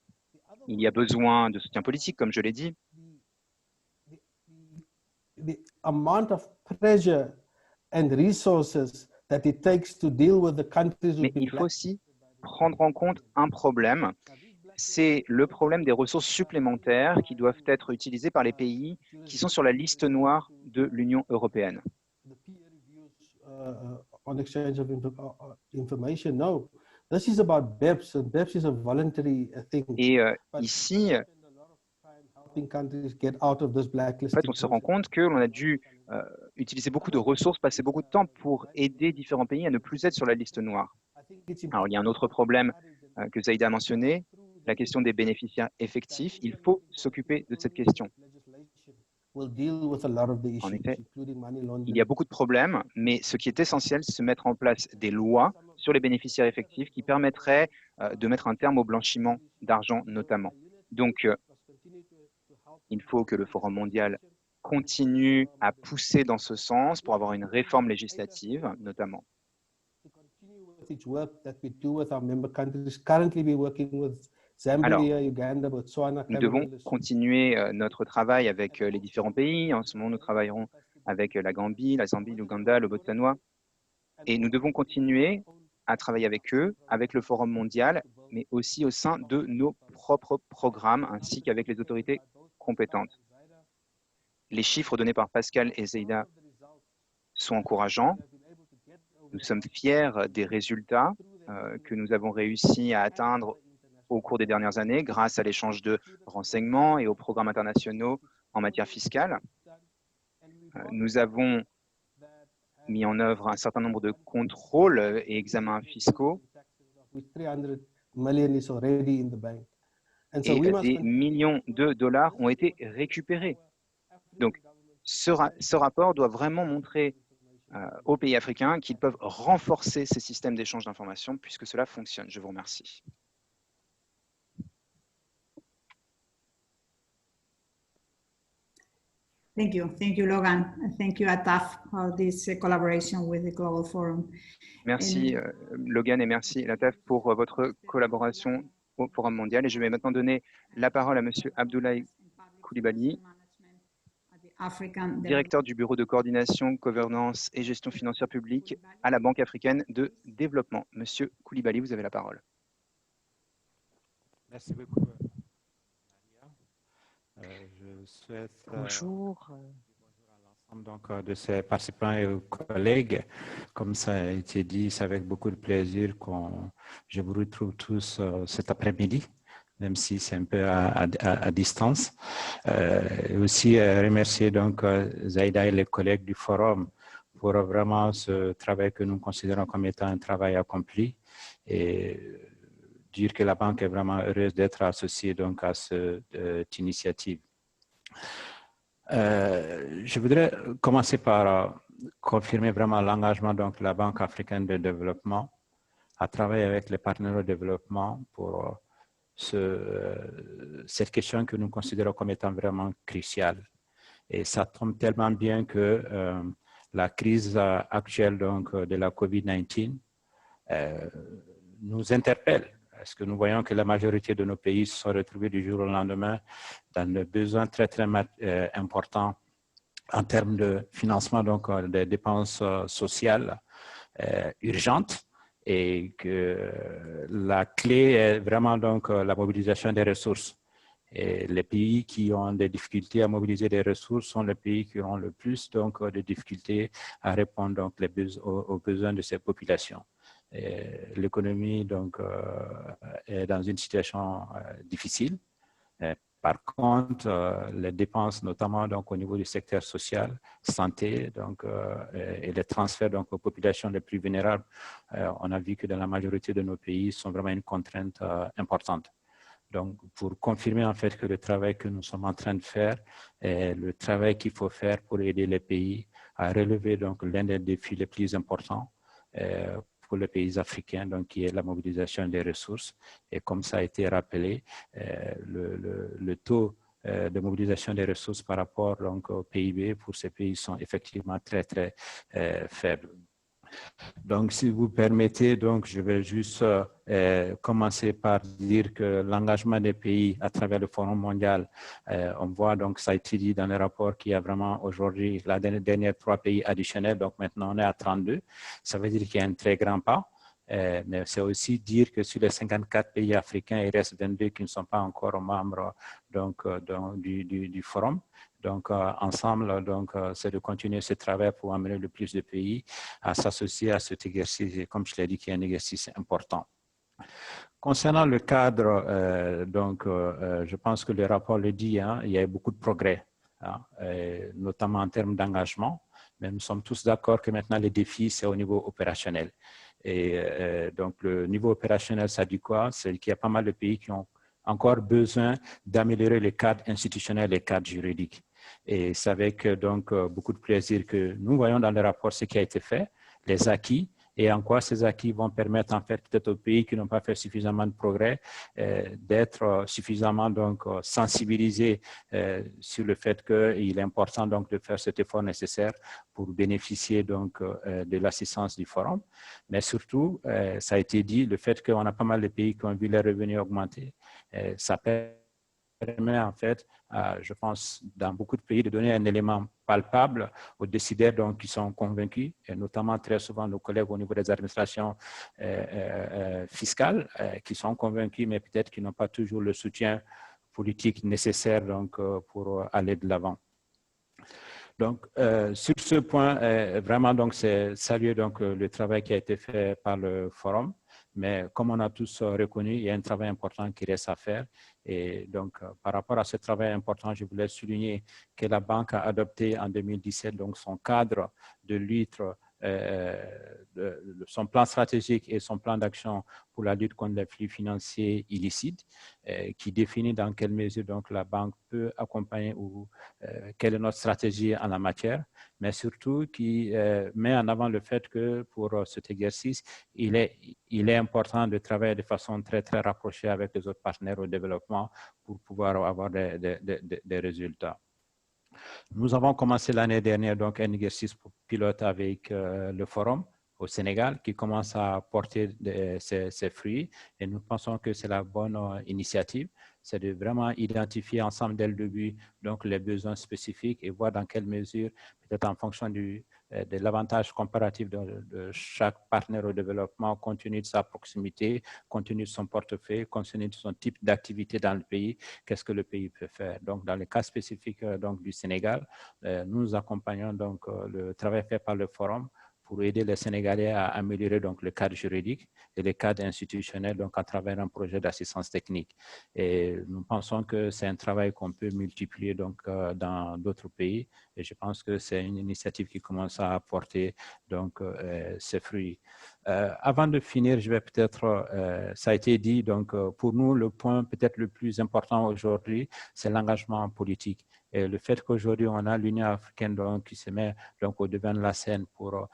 Il y a besoin de soutien politique, comme je l'ai dit. Mais il faut aussi prendre en compte un problème, c'est le problème des ressources supplémentaires qui doivent être utilisées par les pays qui sont sur la liste noire de l'Union européenne. Et ici, en fait, on se rend compte que l'on a dû utiliser beaucoup de ressources, passer beaucoup de temps pour aider différents pays à ne plus être sur la liste noire. Alors, il y a un autre problème que Zaïda a mentionné, la question des bénéficiaires effectifs. Il faut s'occuper de cette question. En effet, il y a beaucoup de problèmes, mais ce qui est essentiel, c'est de mettre en place des lois sur les bénéficiaires effectifs qui permettraient de mettre un terme au blanchiment d'argent notamment. Donc, il faut que le Forum mondial continue à pousser dans ce sens pour avoir une réforme législative notamment. Alors, nous devons continuer notre travail avec les différents pays. En ce moment, nous travaillerons avec la Gambie, la Zambie, l'Ouganda, le Botswana. Et nous devons continuer à travailler avec eux, avec le Forum mondial, mais aussi au sein de nos propres programmes ainsi qu'avec les autorités compétentes. Les chiffres donnés par Pascal et Zeida sont encourageants. Nous sommes fiers des résultats que nous avons réussi à atteindre au cours des dernières années grâce à l'échange de renseignements et aux programmes internationaux en matière fiscale. Nous avons mis en œuvre un certain nombre de contrôles et examens fiscaux et des millions de dollars ont été récupérés. Donc, ce rapport doit vraiment montrer aux pays africains qu'ils peuvent renforcer ces systèmes d'échange d'informations puisque cela fonctionne. Je vous remercie. Thank you, Logan. Thank you, Ataf, for this collaboration with the Global Forum. Merci, Logan, et merci, Ataf, pour votre collaboration au Forum mondial. Et je vais maintenant donner la parole à M. Abdoulaye Coulibaly, directeur du Bureau de coordination, gouvernance et gestion financière publique à la Banque africaine de développement. Monsieur Coulibaly, vous avez la parole. Merci beaucoup, Maria. Je souhaite Bonjour. donc de ces participants et aux collègues. Comme ça a été dit, c'est avec beaucoup de plaisir que je vous retrouve tous cet après-midi, même si c'est un peu à distance. Et aussi remercier donc Zaïda et les collègues du forum pour vraiment ce travail que nous considérons comme étant un travail accompli et dire que la banque est vraiment heureuse d'être associée donc à cette initiative. Je voudrais commencer par confirmer vraiment l'engagement donc de la Banque africaine de développement à travailler avec les partenaires de développement pour cette question que nous considérons comme étant vraiment cruciale. Et ça tombe tellement bien que la crise actuelle donc, de la COVID-19 nous interpelle. Parce que nous voyons que la majorité de nos pays se sont retrouvés du jour au lendemain dans des besoins très importants en termes de financement donc, des dépenses sociales urgentes et que la clé est vraiment donc, la mobilisation des ressources. Et les pays qui ont des difficultés à mobiliser des ressources sont les pays qui ont le plus donc, de difficultés à répondre donc, aux besoins de ces populations. L'économie donc est dans une situation difficile. Par contre, les dépenses, notamment donc au niveau du secteur social, santé, donc et les transferts donc aux populations les plus vulnérables, on a vu que dans la majorité de nos pays sont vraiment une contrainte importante. Donc, pour confirmer en fait que le travail que nous sommes en train de faire est le travail qu'il faut faire pour aider les pays à relever donc l'un des défis les plus importants pour les pays africains, donc qui est la mobilisation des ressources. Et comme ça a été rappelé, le taux de mobilisation des ressources par rapport donc, au PIB pour ces pays sont effectivement très faibles. Donc, si vous permettez, donc, je vais juste commencer par dire que l'engagement des pays à travers le Forum mondial, on voit, donc, ça a été dit dans le rapport qu'il y a vraiment aujourd'hui la dernière 3 pays additionnels, donc maintenant on est à 32. Ça veut dire qu'il y a un très grand pas. Mais c'est aussi dire que sur les 54 pays africains, il reste 22 qui ne sont pas encore membres donc, du forum. Donc, ensemble, donc, c'est de continuer ce travail pour amener le plus de pays à s'associer à cet exercice, et comme je l'ai dit, qui est un exercice important. Concernant le cadre, donc, je pense que le rapport le dit, hein, il y a eu beaucoup de progrès, hein, notamment en termes d'engagement, mais nous sommes tous d'accord que maintenant, les défis, c'est au niveau opérationnel. Et donc, le niveau opérationnel, ça dit quoi? C'est qu'il y a pas mal de pays qui ont encore besoin d'améliorer les cadres institutionnels et les cadres juridiques. Et c'est avec donc, beaucoup de plaisir que nous voyons dans le rapport ce qui a été fait, les acquis, et en quoi ces acquis vont permettre en fait peut-être aux pays qui n'ont pas fait suffisamment de progrès d'être suffisamment donc sensibilisés sur le fait qu'il est important donc de faire cet effort nécessaire pour bénéficier donc de l'assistance du forum. Mais surtout, ça a été dit, le fait qu'on a pas mal de pays qui ont vu les revenus augmenter, ça permet permet en fait, je pense, dans beaucoup de pays, de donner un élément palpable aux décideurs donc, qui sont convaincus, et notamment très souvent nos collègues au niveau des administrations fiscales qui sont convaincus, mais peut-être qui n'ont pas toujours le soutien politique nécessaire donc, pour aller de l'avant. Donc, sur ce point, vraiment, donc, c'est saluer donc, le travail qui a été fait par le forum. Mais comme on a tous reconnu, il y a un travail important qui reste à faire. Et donc, par rapport à ce travail important, je voulais souligner que la banque a adopté en 2017 donc, son cadre de lutte, son plan stratégique et son plan d'action pour la lutte contre les flux financiers illicites, qui définit dans quelle mesure donc, la banque peut accompagner ou quelle est notre stratégie en la matière, mais surtout qui met en avant le fait que pour cet exercice, il est important de travailler de façon très, très rapprochée avec les autres partenaires au développement pour pouvoir avoir des résultats. Nous avons commencé l'année dernière donc, un exercice pilote avec le forum au Sénégal qui commence à porter ses fruits et nous pensons que c'est la bonne initiative. C'est de vraiment identifier ensemble dès le début donc, les besoins spécifiques et voir dans quelle mesure, peut-être en fonction de l'avantage comparatif de chaque partenaire au développement, compte tenu de sa proximité, compte tenu de son portefeuille, compte tenu de son type d'activité dans le pays, qu'est-ce que le pays peut faire. Donc, dans le cas spécifique donc, du Sénégal, nous accompagnons donc, le travail fait par le Forum pour aider les Sénégalais à améliorer donc, le cadre juridique et le cadre institutionnel donc, à travers un projet d'assistance technique. Et nous pensons que c'est un travail qu'on peut multiplier donc, dans d'autres pays et je pense que c'est une initiative qui commence à apporter donc, ses fruits. Avant de finir, je vais peut-être, ça a été dit, donc pour nous, le point peut-être le plus important aujourd'hui, c'est l'engagement politique. Et le fait qu'aujourd'hui, on a l'Union africaine donc, qui se met donc, au devant de la scène pour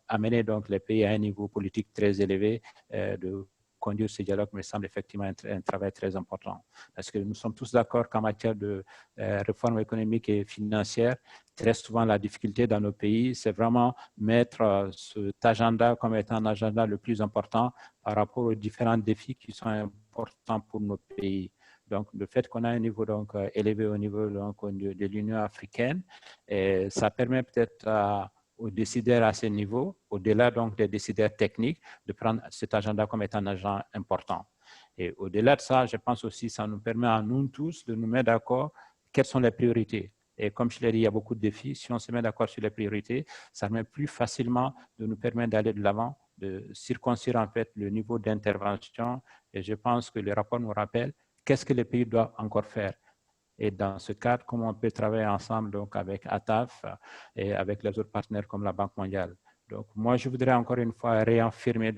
amener donc, les pays à un niveau politique très élevé, de conduire ce dialogue me semble effectivement un travail très important. Parce que nous sommes tous d'accord qu'en matière de réforme économique et financière, très souvent la difficulté dans nos pays, c'est vraiment mettre cet agenda comme étant un agenda le plus important par rapport aux différents défis qui sont importants pour nos pays. Donc, le fait qu'on a un niveau donc, élevé au niveau donc, de l'Union africaine, et ça permet peut-être aux décideurs à ce niveau, au-delà donc des décideurs techniques, de prendre cet agenda comme étant un agenda important. Et au-delà de ça, je pense aussi que ça nous permet à nous tous de nous mettre d'accord quelles sont les priorités. Et comme je l'ai dit, il y a beaucoup de défis. Si on se met d'accord sur les priorités, ça permet plus facilement de nous permettre d'aller de l'avant, de circonscrire en fait le niveau d'intervention. Et je pense que le rapport nous rappelle qu'est-ce que les pays doivent encore faire. Et dans ce cadre, comment on peut travailler ensemble donc, avec ATAF et avec les autres partenaires comme la Banque mondiale. Donc, moi, je voudrais encore une fois réaffirmer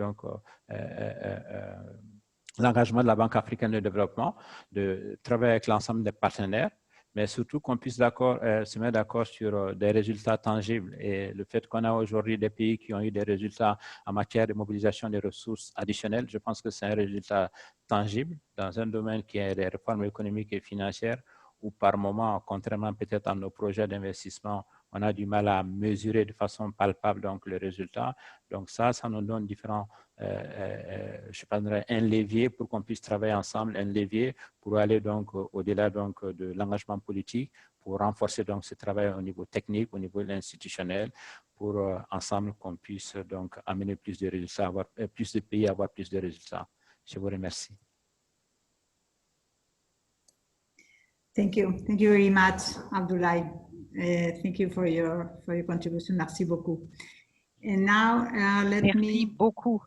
l'engagement de la Banque africaine de développement, de travailler avec l'ensemble des partenaires, mais surtout qu'on puisse se mettre d'accord sur des résultats tangibles. Et le fait qu'on a aujourd'hui des pays qui ont eu des résultats en matière de mobilisation des ressources additionnelles, je pense que c'est un résultat tangible dans un domaine qui est les réformes économiques et financières, où par moment, contrairement peut-être à nos projets d'investissement, on a du mal à mesurer de façon palpable donc, le résultat. Donc ça nous donne différents, je prendrais un levier pour qu'on puisse travailler ensemble, un levier pour aller donc au-delà donc de l'engagement politique, pour renforcer donc ce travail au niveau technique, au niveau institutionnel, pour ensemble qu'on puisse donc amener plus de résultats, avoir plus de pays, avoir plus de résultats. Je vous remercie. Thank you very much, Abdoulaye. Thank you for your contribution. Merci beaucoup. And now, Merci beaucoup,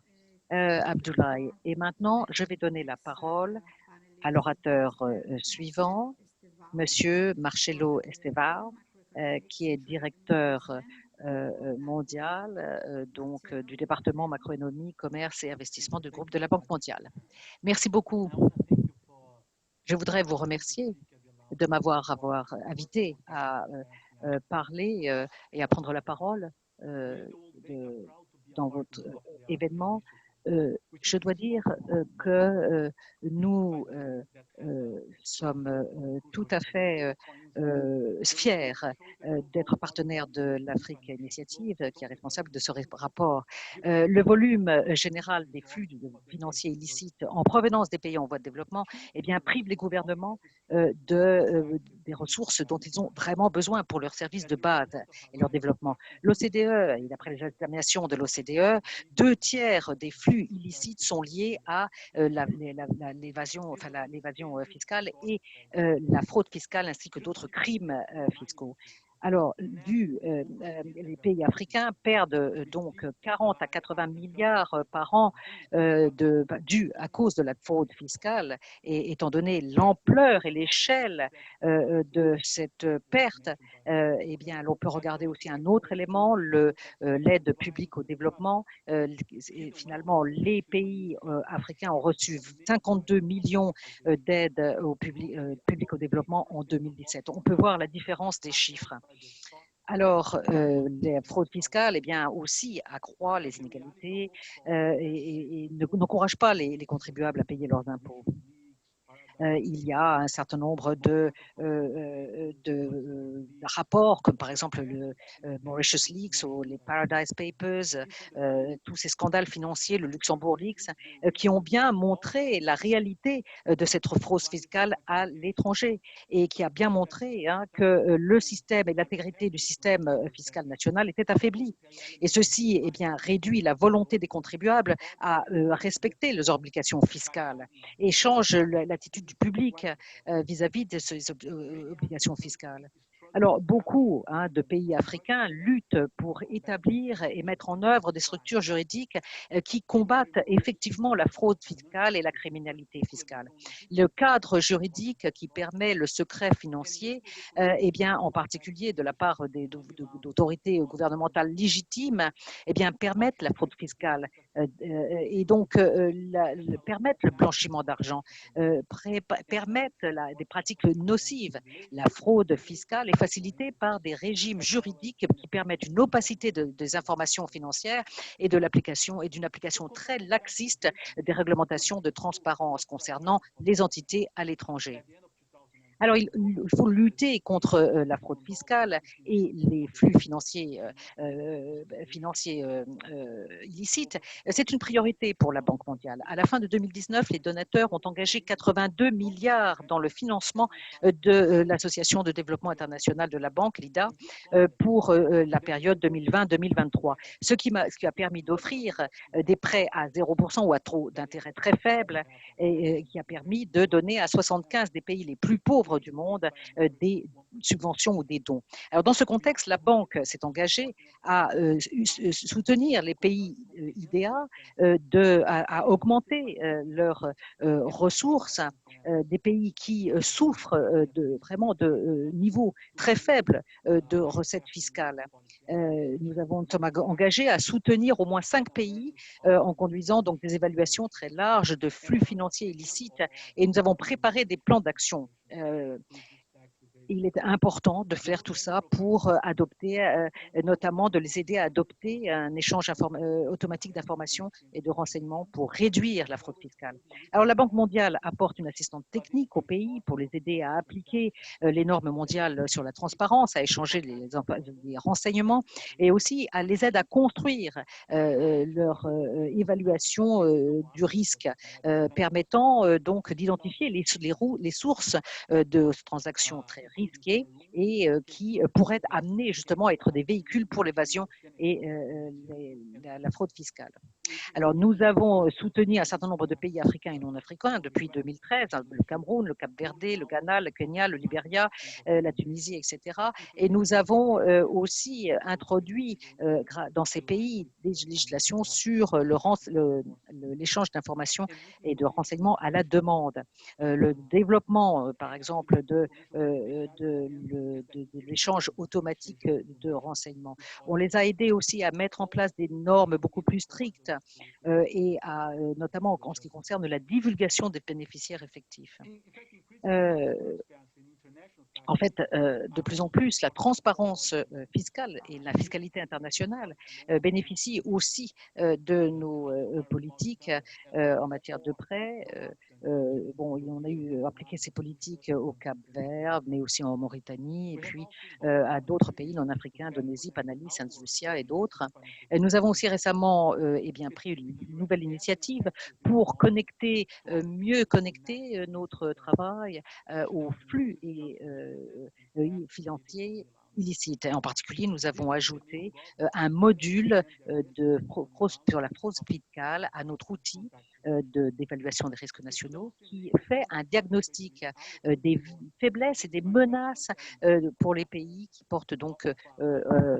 Abdoulaye. Et maintenant, je vais donner la parole à l'orateur suivant, Monsieur Marcelo Estevao, qui est directeur mondial donc, du département macroéconomie, commerce et investissement du groupe de la Banque mondiale. Merci beaucoup. Je voudrais vous remercier de m'avoir invité à parler et à prendre la parole dans votre événement. Je dois dire que nous sommes tout à fait fiers d'être partenaires de l'Afrique Initiative, qui est responsable de ce rapport. Le volume général des flux financiers illicites en provenance des pays en voie de développement prive les gouvernements des ressources dont ils ont vraiment besoin pour leurs services de base et leur développement. L'OCDE, et d'après les examinations de l'OCDE, 2/3 des flux illicites sont liés à l'évasion fiscale et la fraude fiscale ainsi que d'autres crimes fiscaux. Alors, les pays africains perdent donc 40 à 80 milliards par an dû à cause de la fraude fiscale. Et étant donné l'ampleur et l'échelle de cette perte, eh bien, on peut regarder aussi un autre élément, l'aide publique au développement. Finalement, les pays africains ont reçu 52 millions d'aide au public au développement en 2017. On peut voir la différence des chiffres. Alors, la fraude fiscale, eh bien, aussi accroît les inégalités et n'encourage pas les contribuables à payer leurs impôts. Il y a un certain nombre de rapports, comme par exemple le Mauritius Leaks ou les Paradise Papers, tous ces scandales financiers, le Luxembourg Leaks, qui ont bien montré la réalité de cette fraude fiscale à l'étranger et qui a bien montré que le système et l'intégrité du système fiscal national étaient affaiblis. Et ceci réduit la volonté des contribuables à respecter leurs obligations fiscales et change l'attitude du public vis-à-vis de ces obligations fiscales. Alors, beaucoup de pays africains luttent pour établir et mettre en œuvre des structures juridiques qui combattent effectivement la fraude fiscale et la criminalité fiscale. Le cadre juridique qui permet le secret financier, en particulier de la part d'autorités gouvernementales légitimes, permettent la fraude fiscale et donc permettent le blanchiment d'argent, permettent des pratiques nocives. La fraude fiscale est facilitée par des régimes juridiques qui permettent une opacité des informations financières et d'une application très laxiste des réglementations de transparence concernant les entités à l'étranger. Alors, il faut lutter contre la fraude fiscale et les flux financiers illicites. C'est une priorité pour la Banque mondiale. À la fin de 2019, les donateurs ont engagé 82 milliards dans le financement de l'Association de développement international de la Banque, l'IDA, pour la période 2020-2023, ce qui a permis d'offrir des prêts à 0% ou à taux d'intérêt très faibles et qui a permis de donner à 75 des pays les plus pauvres du monde des subventions ou des dons. Alors, dans ce contexte, la Banque s'est engagée à soutenir les pays IDA, à augmenter leurs ressources, des pays qui souffrent vraiment de niveaux très faibles de recettes fiscales. Nous sommes engagés à soutenir au moins 5 pays en conduisant donc des évaluations très larges de flux financiers illicites et nous avons préparé des plans d'action. Il est important de faire tout ça pour adopter, notamment de les aider à adopter un échange automatique d'informations et de renseignements pour réduire la fraude fiscale. Alors, la Banque mondiale apporte une assistance technique aux pays pour les aider à appliquer les normes mondiales sur la transparence, à échanger les renseignements et aussi à les aide à construire leur évaluation du risque, permettant donc d'identifier les sources de transactions très risquées et qui pourraient amener justement à être des véhicules pour l'évasion et la fraude fiscale. Alors, nous avons soutenu un certain nombre de pays africains et non africains depuis 2013, le Cameroun, le Cap-Verde, le Ghana, le Kenya, le Libéria, la Tunisie, etc. Et nous avons aussi introduit dans ces pays des législations sur l'échange d'informations et de renseignements à la demande. Le développement, par exemple, de l'échange automatique de renseignements. On les a aidés aussi à mettre en place des normes beaucoup plus strictes et notamment en ce qui concerne la divulgation des bénéficiaires effectifs. En fait, de plus en plus, la transparence fiscale et la fiscalité internationale bénéficient aussi de nos politiques en matière de prêts, bon, on a eu appliqué ces politiques au Cap-Vert, mais aussi en Mauritanie, et puis à d'autres pays non africains, Indonésie, Panali, Sainte Lucia et d'autres. Et nous avons aussi récemment eh bien, pris une nouvelle initiative pour connecter, mieux connecter notre travail aux flux et financiers illicites. En particulier, nous avons ajouté un module sur la fraude fiscale à notre outil d'évaluation des risques nationaux qui fait un diagnostic des faiblesses et des menaces pour les pays qui portent donc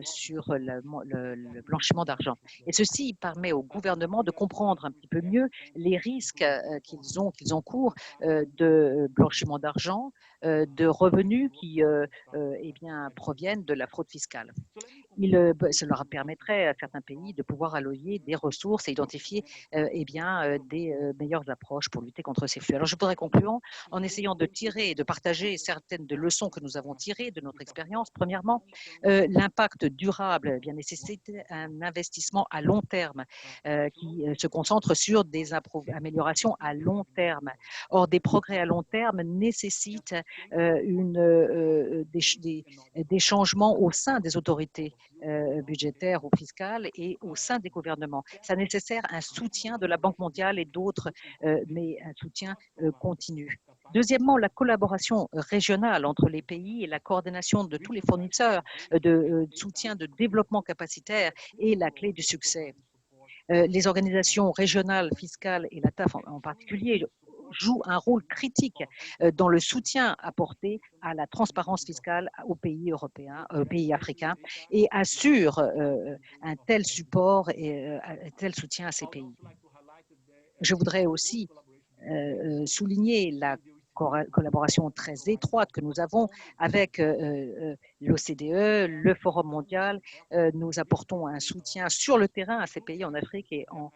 sur le blanchiment d'argent. Et ceci permet au gouvernement de comprendre un petit peu mieux les risques qu'ils encourent de blanchiment d'argent, de revenus qui eh bien, proviennent de la fraude fiscale. Ça leur permettrait à certains pays de pouvoir allouer des ressources et identifier eh bien, des meilleures approches pour lutter contre ces flux. Alors, je voudrais conclure en essayant de tirer et de partager certaines des leçons que nous avons tirées de notre expérience. Premièrement, l'impact durable eh bien, nécessite un investissement à long terme qui se concentre sur des améliorations à long terme. Or, des progrès à long terme nécessitent des changements au sein des autorités budgétaires ou fiscales et au sein des gouvernements. Ça nécessite un soutien de la Banque mondiale et d'autres, mais un soutien continu. Deuxièmement, la collaboration régionale entre les pays et la coordination de tous les fournisseurs de soutien de développement capacitaire est la clé du succès. Les organisations régionales, fiscales et la TAF en particulier jouent un rôle critique dans le soutien apporté à la transparence fiscale aux pays européens, aux pays africains et assurent un tel support et un tel soutien à ces pays. Je voudrais aussi souligner la collaboration très étroite que nous avons avec l'OCDE, le Forum mondial. Nous apportons un soutien sur le terrain à ces pays en Afrique et en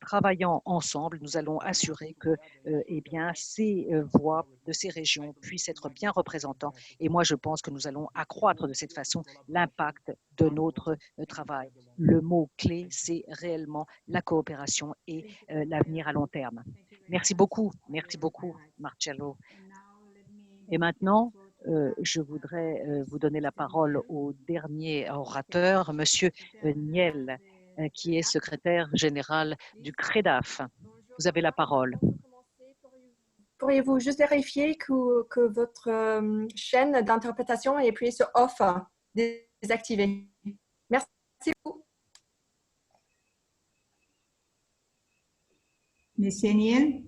travaillant ensemble, nous allons assurer que eh bien, ces voix de ces régions puissent être bien représentants. Et moi, je pense que nous allons accroître de cette façon l'impact de notre travail. Le mot-clé, c'est réellement la coopération et l'avenir à long terme. Merci beaucoup, Marcello. Et maintenant, je voudrais vous donner la parole au dernier orateur, Monsieur Niel, qui est secrétaire général du CREDAF. Vous avez la parole. Pourriez-vous juste vérifier que votre chaîne d'interprétation est appuyée sur off, désactivée? Merci beaucoup. Monsieur Niel,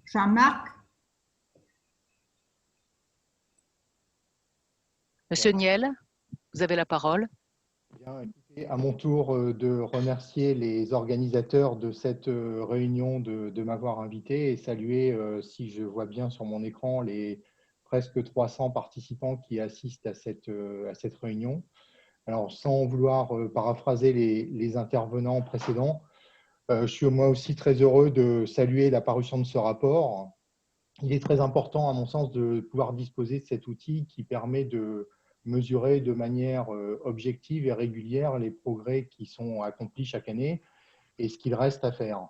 Jean-Marc. Monsieur Niel, vous avez la parole. Bien, écoutez, à mon tour de remercier les organisateurs de cette réunion de m'avoir invité et saluer, si je vois bien sur mon écran, les presque 300 participants qui assistent à cette réunion. Alors, sans vouloir paraphraser les intervenants précédents, je suis moi aussi très heureux de saluer la parution de ce rapport. Il est très important, à mon sens, de pouvoir disposer de cet outil qui permet de mesurer de manière objective et régulière les progrès qui sont accomplis chaque année et ce qu'il reste à faire.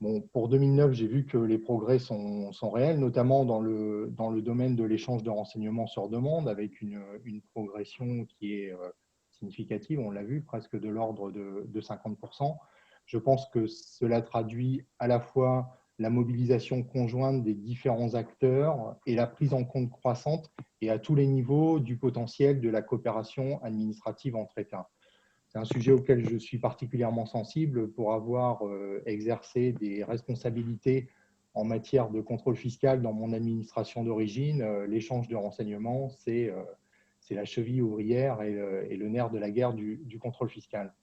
Bon, pour 2009, j'ai vu que les progrès sont réels, notamment dans le domaine de l'échange de renseignements sur demande, avec une progression qui est significative, on l'a vu, presque de l'ordre de 50%. Je pense que cela traduit à la fois la mobilisation conjointe des différents acteurs et la prise en compte croissante et à tous les niveaux du potentiel de la coopération administrative entre États. C'est un sujet auquel je suis particulièrement sensible pour avoir exercé des responsabilités en matière de contrôle fiscal dans mon administration d'origine. L'échange de renseignements, c'est la cheville ouvrière et le nerf de la guerre du contrôle fiscal.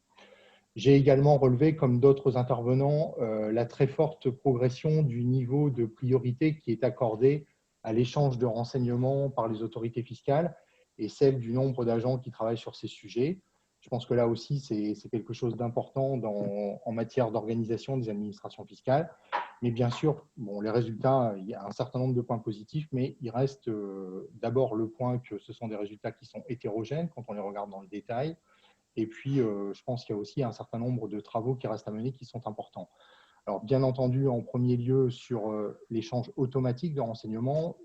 J'ai également relevé, comme d'autres intervenants, la très forte progression du niveau de priorité qui est accordé à l'échange de renseignements par les autorités fiscales et celle du nombre d'agents qui travaillent sur ces sujets. Je pense que là aussi, c'est quelque chose d'important en matière d'organisation des administrations fiscales. Mais bien sûr, bon, les résultats, il y a un certain nombre de points positifs, mais il reste d'abord le point que ce sont des résultats qui sont hétérogènes quand on les regarde dans le détail. Et puis, je pense qu'il y a aussi un certain nombre de travaux qui restent à mener qui sont importants. Alors, bien entendu, en premier lieu, sur l'échange automatique de renseignements,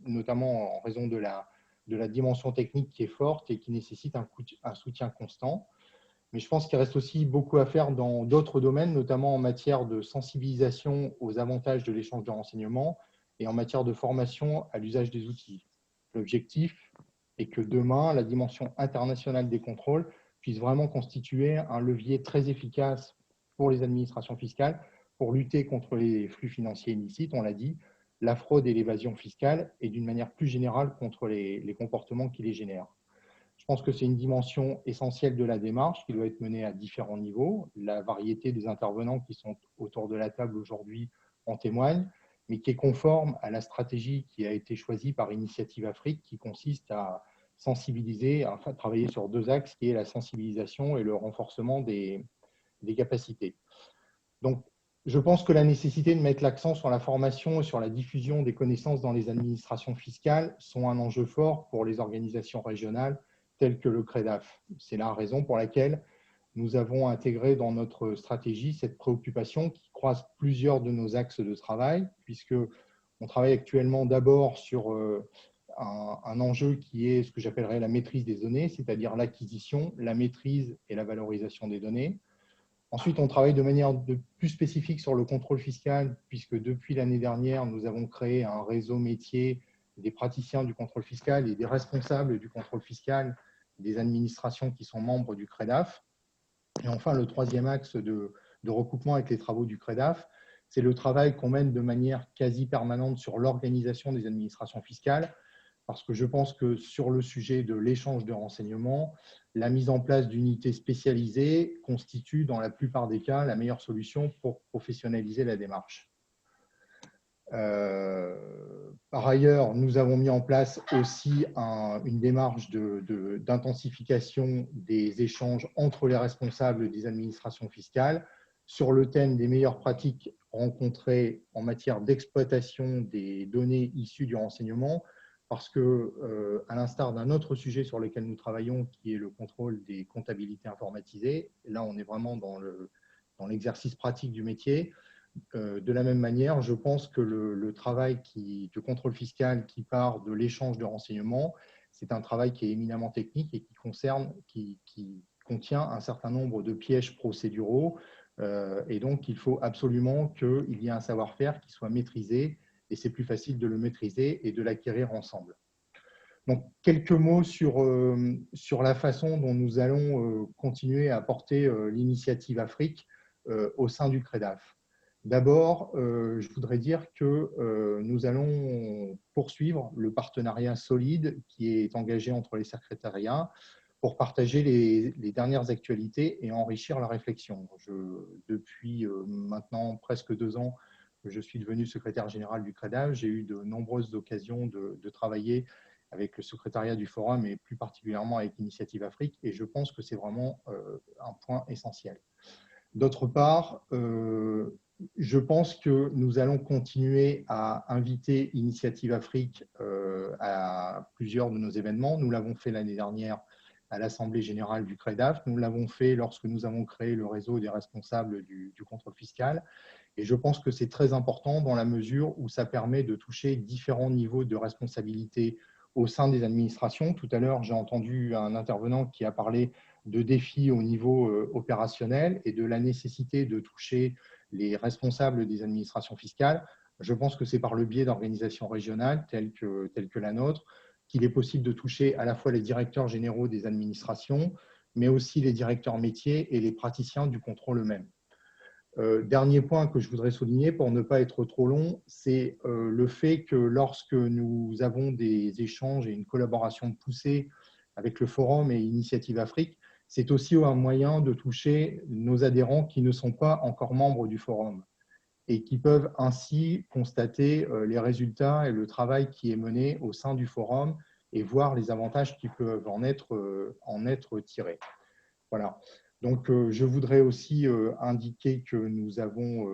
notamment en raison de la dimension technique qui est forte et qui nécessite un soutien constant. Mais je pense qu'il reste aussi beaucoup à faire dans d'autres domaines, notamment en matière de sensibilisation aux avantages de l'échange de renseignements et en matière de formation à l'usage des outils. L'objectif est que demain, la dimension internationale des contrôles puisse vraiment constituer un levier très efficace pour les administrations fiscales pour lutter contre les flux financiers illicites, on l'a dit, la fraude et l'évasion fiscale et d'une manière plus générale contre les comportements qui les génèrent. Je pense que c'est une dimension essentielle de la démarche qui doit être menée à différents niveaux. La variété des intervenants qui sont autour de la table aujourd'hui en témoigne, mais qui est conforme à la stratégie qui a été choisie par Initiative Afrique, qui consiste à sensibiliser, enfin travailler sur deux axes, qui est la sensibilisation et le renforcement des capacités. Donc, je pense que la nécessité de mettre l'accent sur la formation et sur la diffusion des connaissances dans les administrations fiscales sont un enjeu fort pour les organisations régionales telles que le CREDAF. C'est la raison pour laquelle nous avons intégré dans notre stratégie cette préoccupation qui croise plusieurs de nos axes de travail, puisqu'on travaille actuellement d'abord sur un enjeu qui est ce que j'appellerais la maîtrise des données, c'est-à-dire l'acquisition, la maîtrise et la valorisation des données. Ensuite, on travaille de manière plus spécifique sur le contrôle fiscal, puisque depuis l'année dernière, nous avons créé un réseau métier des praticiens du contrôle fiscal et des responsables du contrôle fiscal des administrations qui sont membres du CREDAF. Et enfin, le troisième axe de recoupement avec les travaux du CREDAF, c'est le travail qu'on mène de manière quasi permanente sur l'organisation des administrations fiscales, parce que je pense que sur le sujet de l'échange de renseignements, la mise en place d'unités spécialisées constitue dans la plupart des cas la meilleure solution pour professionnaliser la démarche. Par ailleurs, nous avons mis en place aussi une démarche d'intensification des échanges entre les responsables des administrations fiscales sur le thème des meilleures pratiques rencontrées en matière d'exploitation des données issues du renseignement, parce que, à l'instar d'un autre sujet sur lequel nous travaillons, qui est le contrôle des comptabilités informatisées, là on est vraiment dans l'exercice pratique du métier. De la même manière, je pense que le travail de contrôle fiscal qui part de l'échange de renseignements, c'est un travail qui est éminemment technique et qui contient un certain nombre de pièges procéduraux. Et donc, il faut absolument qu'il y ait un savoir-faire qui soit maîtrisé, et c'est plus facile de le maîtriser et de l'acquérir ensemble. Donc, quelques mots sur la façon dont nous allons continuer à porter l'initiative Afrique au sein du CREDAF. D'abord, je voudrais dire que nous allons poursuivre le partenariat solide qui est engagé entre les secrétariats pour partager les dernières actualités et enrichir la réflexion. Depuis maintenant presque 2 ans que je suis devenu secrétaire général du CREDAF, j'ai eu de nombreuses occasions de travailler avec le secrétariat du Forum et plus particulièrement avec Initiative Afrique, et je pense que c'est vraiment un point essentiel. D'autre part, je pense que nous allons continuer à inviter Initiative Afrique à plusieurs de nos événements. Nous l'avons fait l'année dernière à l'Assemblée générale du CREDAF. Nous l'avons fait lorsque nous avons créé le réseau des responsables du contrôle fiscal. Et je pense que c'est très important dans la mesure où ça permet de toucher différents niveaux de responsabilité au sein des administrations. Tout à l'heure, j'ai entendu un intervenant qui a parlé de défis au niveau opérationnel et de la nécessité de toucher les responsables des administrations fiscales. Je pense que c'est par le biais d'organisations régionales telles que la nôtre qu'il est possible de toucher à la fois les directeurs généraux des administrations, mais aussi les directeurs métiers et les praticiens du contrôle eux-mêmes. Dernier point que je voudrais souligner pour ne pas être trop long, c'est le fait que lorsque nous avons des échanges et une collaboration poussée avec le Forum et Initiative Afrique, c'est aussi un moyen de toucher nos adhérents qui ne sont pas encore membres du Forum et qui peuvent ainsi constater les résultats et le travail qui est mené au sein du Forum et voir les avantages qui peuvent en être tirés. Voilà. Donc, je voudrais aussi indiquer que nous avons,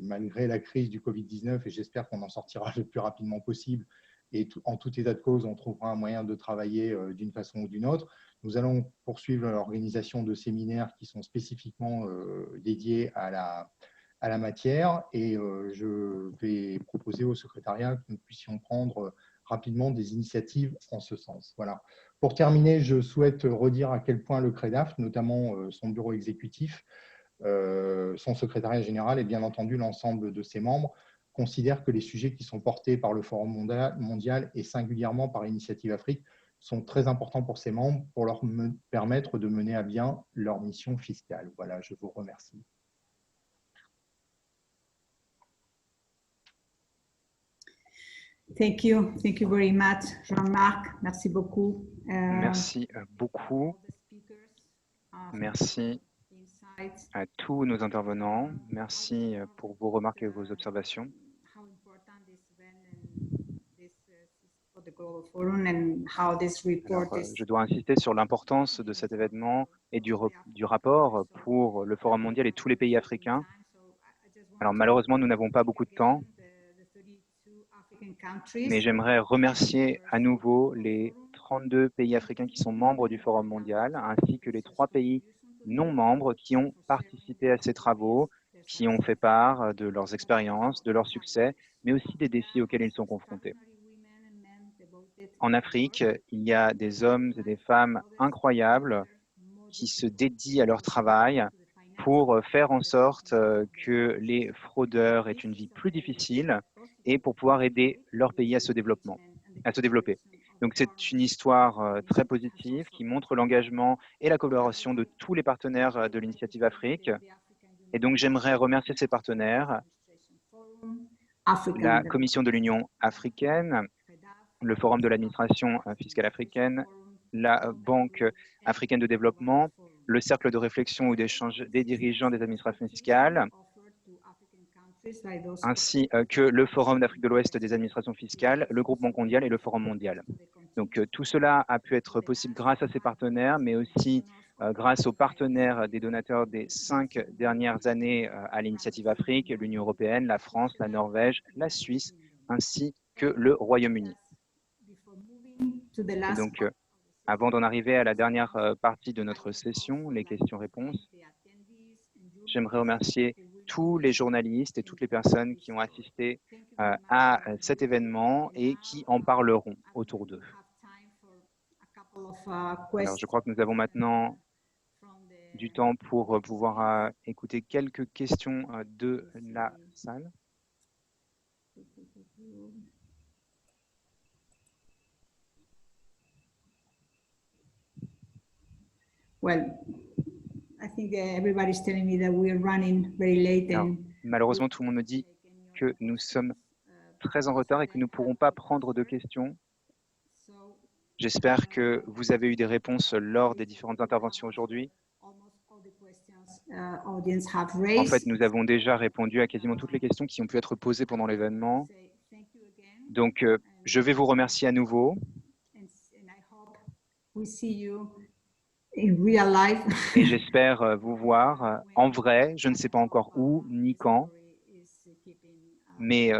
malgré la crise du Covid-19, et j'espère qu'on en sortira le plus rapidement possible, et en tout état de cause, on trouvera un moyen de travailler d'une façon ou d'une autre. Nous allons poursuivre l'organisation de séminaires qui sont spécifiquement dédiés à à la matière et je vais proposer au secrétariat que nous puissions prendre rapidement des initiatives en ce sens. Voilà. Pour terminer, je souhaite redire à quel point le CREDAF, notamment son bureau exécutif, son secrétariat général et bien entendu l'ensemble de ses membres considèrent que les sujets qui sont portés par le Forum mondial et singulièrement par Initiative Afrique sont très importants pour ses membres pour leur permettre de mener à bien leur mission fiscale. Voilà, je vous remercie. Thank you very much, Jean-Marc. Merci beaucoup. Merci beaucoup. Merci à tous nos intervenants. Merci pour vos remarques et vos observations. Alors, je dois insister sur l'importance de cet événement et du rapport pour le Forum mondial et tous les pays africains. Alors malheureusement, nous n'avons pas beaucoup de temps, mais j'aimerais remercier à nouveau les 32 pays africains qui sont membres du Forum mondial, ainsi que les 3 pays non membres qui ont participé à ces travaux, qui ont fait part de leurs expériences, de leurs succès, mais aussi des défis auxquels ils sont confrontés. En Afrique, il y a des hommes et des femmes incroyables qui se dédient à leur travail pour faire en sorte que les fraudeurs aient une vie plus difficile et pour pouvoir aider leur pays à se développer. Donc c'est une histoire très positive qui montre l'engagement et la collaboration de tous les partenaires de l'Initiative Afrique. Et donc j'aimerais remercier ces partenaires, la Commission de l'Union africaine, le Forum de l'administration fiscale africaine, la Banque africaine de développement, le cercle de réflexion ou d'échange des dirigeants des administrations fiscales, ainsi que le Forum d'Afrique de l'Ouest des administrations fiscales, le Groupe mondial et le Forum mondial. Donc tout cela a pu être possible grâce à ces partenaires, mais aussi grâce aux partenaires des donateurs des 5 dernières années à l'Initiative Afrique, l'Union européenne, la France, la Norvège, la Suisse, ainsi que le Royaume-Uni. Donc, avant d'en arriver à la dernière partie de notre session, les questions-réponses, j'aimerais remercier tous les journalistes et toutes les personnes qui ont assisté à cet événement et qui en parleront autour d'eux. Alors, je crois que nous avons maintenant du temps pour pouvoir écouter quelques questions de la salle. Well, I think everybody's telling me that we are running very late. Alors, malheureusement, tout le monde me dit que nous sommes très en retard et que nous ne pourrons pas prendre de questions. J'espère que vous avez eu des réponses lors des différentes interventions aujourd'hui. En fait, nous avons déjà répondu à quasiment toutes les questions qui ont pu être posées pendant l'événement. Donc, je vais vous remercier à nouveau. Et j'espère vous voir en vrai. Je ne sais pas encore où ni quand, mais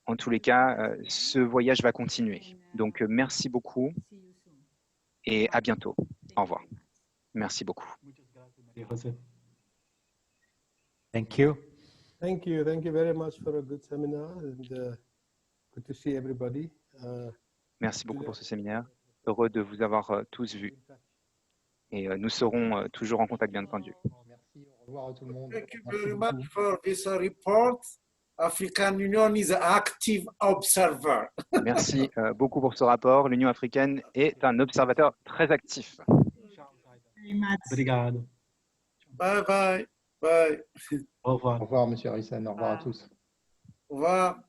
en tous les cas, ce voyage va continuer. Donc, merci beaucoup et à bientôt. Au revoir. Merci beaucoup. Thank you. Thank you very much for a good seminar and good to see everybody. Merci beaucoup pour ce séminaire. Heureux de vous avoir tous vus. Et nous serons toujours en contact, bien entendu. Merci, au revoir à tout le monde. Thank you very much for this report. African Union is an active observer. Merci beaucoup pour ce rapport. L'Union africaine est un observateur très actif. Obrigado. Bye bye. Bye. Au revoir. Au revoir, Monsieur Harrison. Au revoir à tous. Au revoir.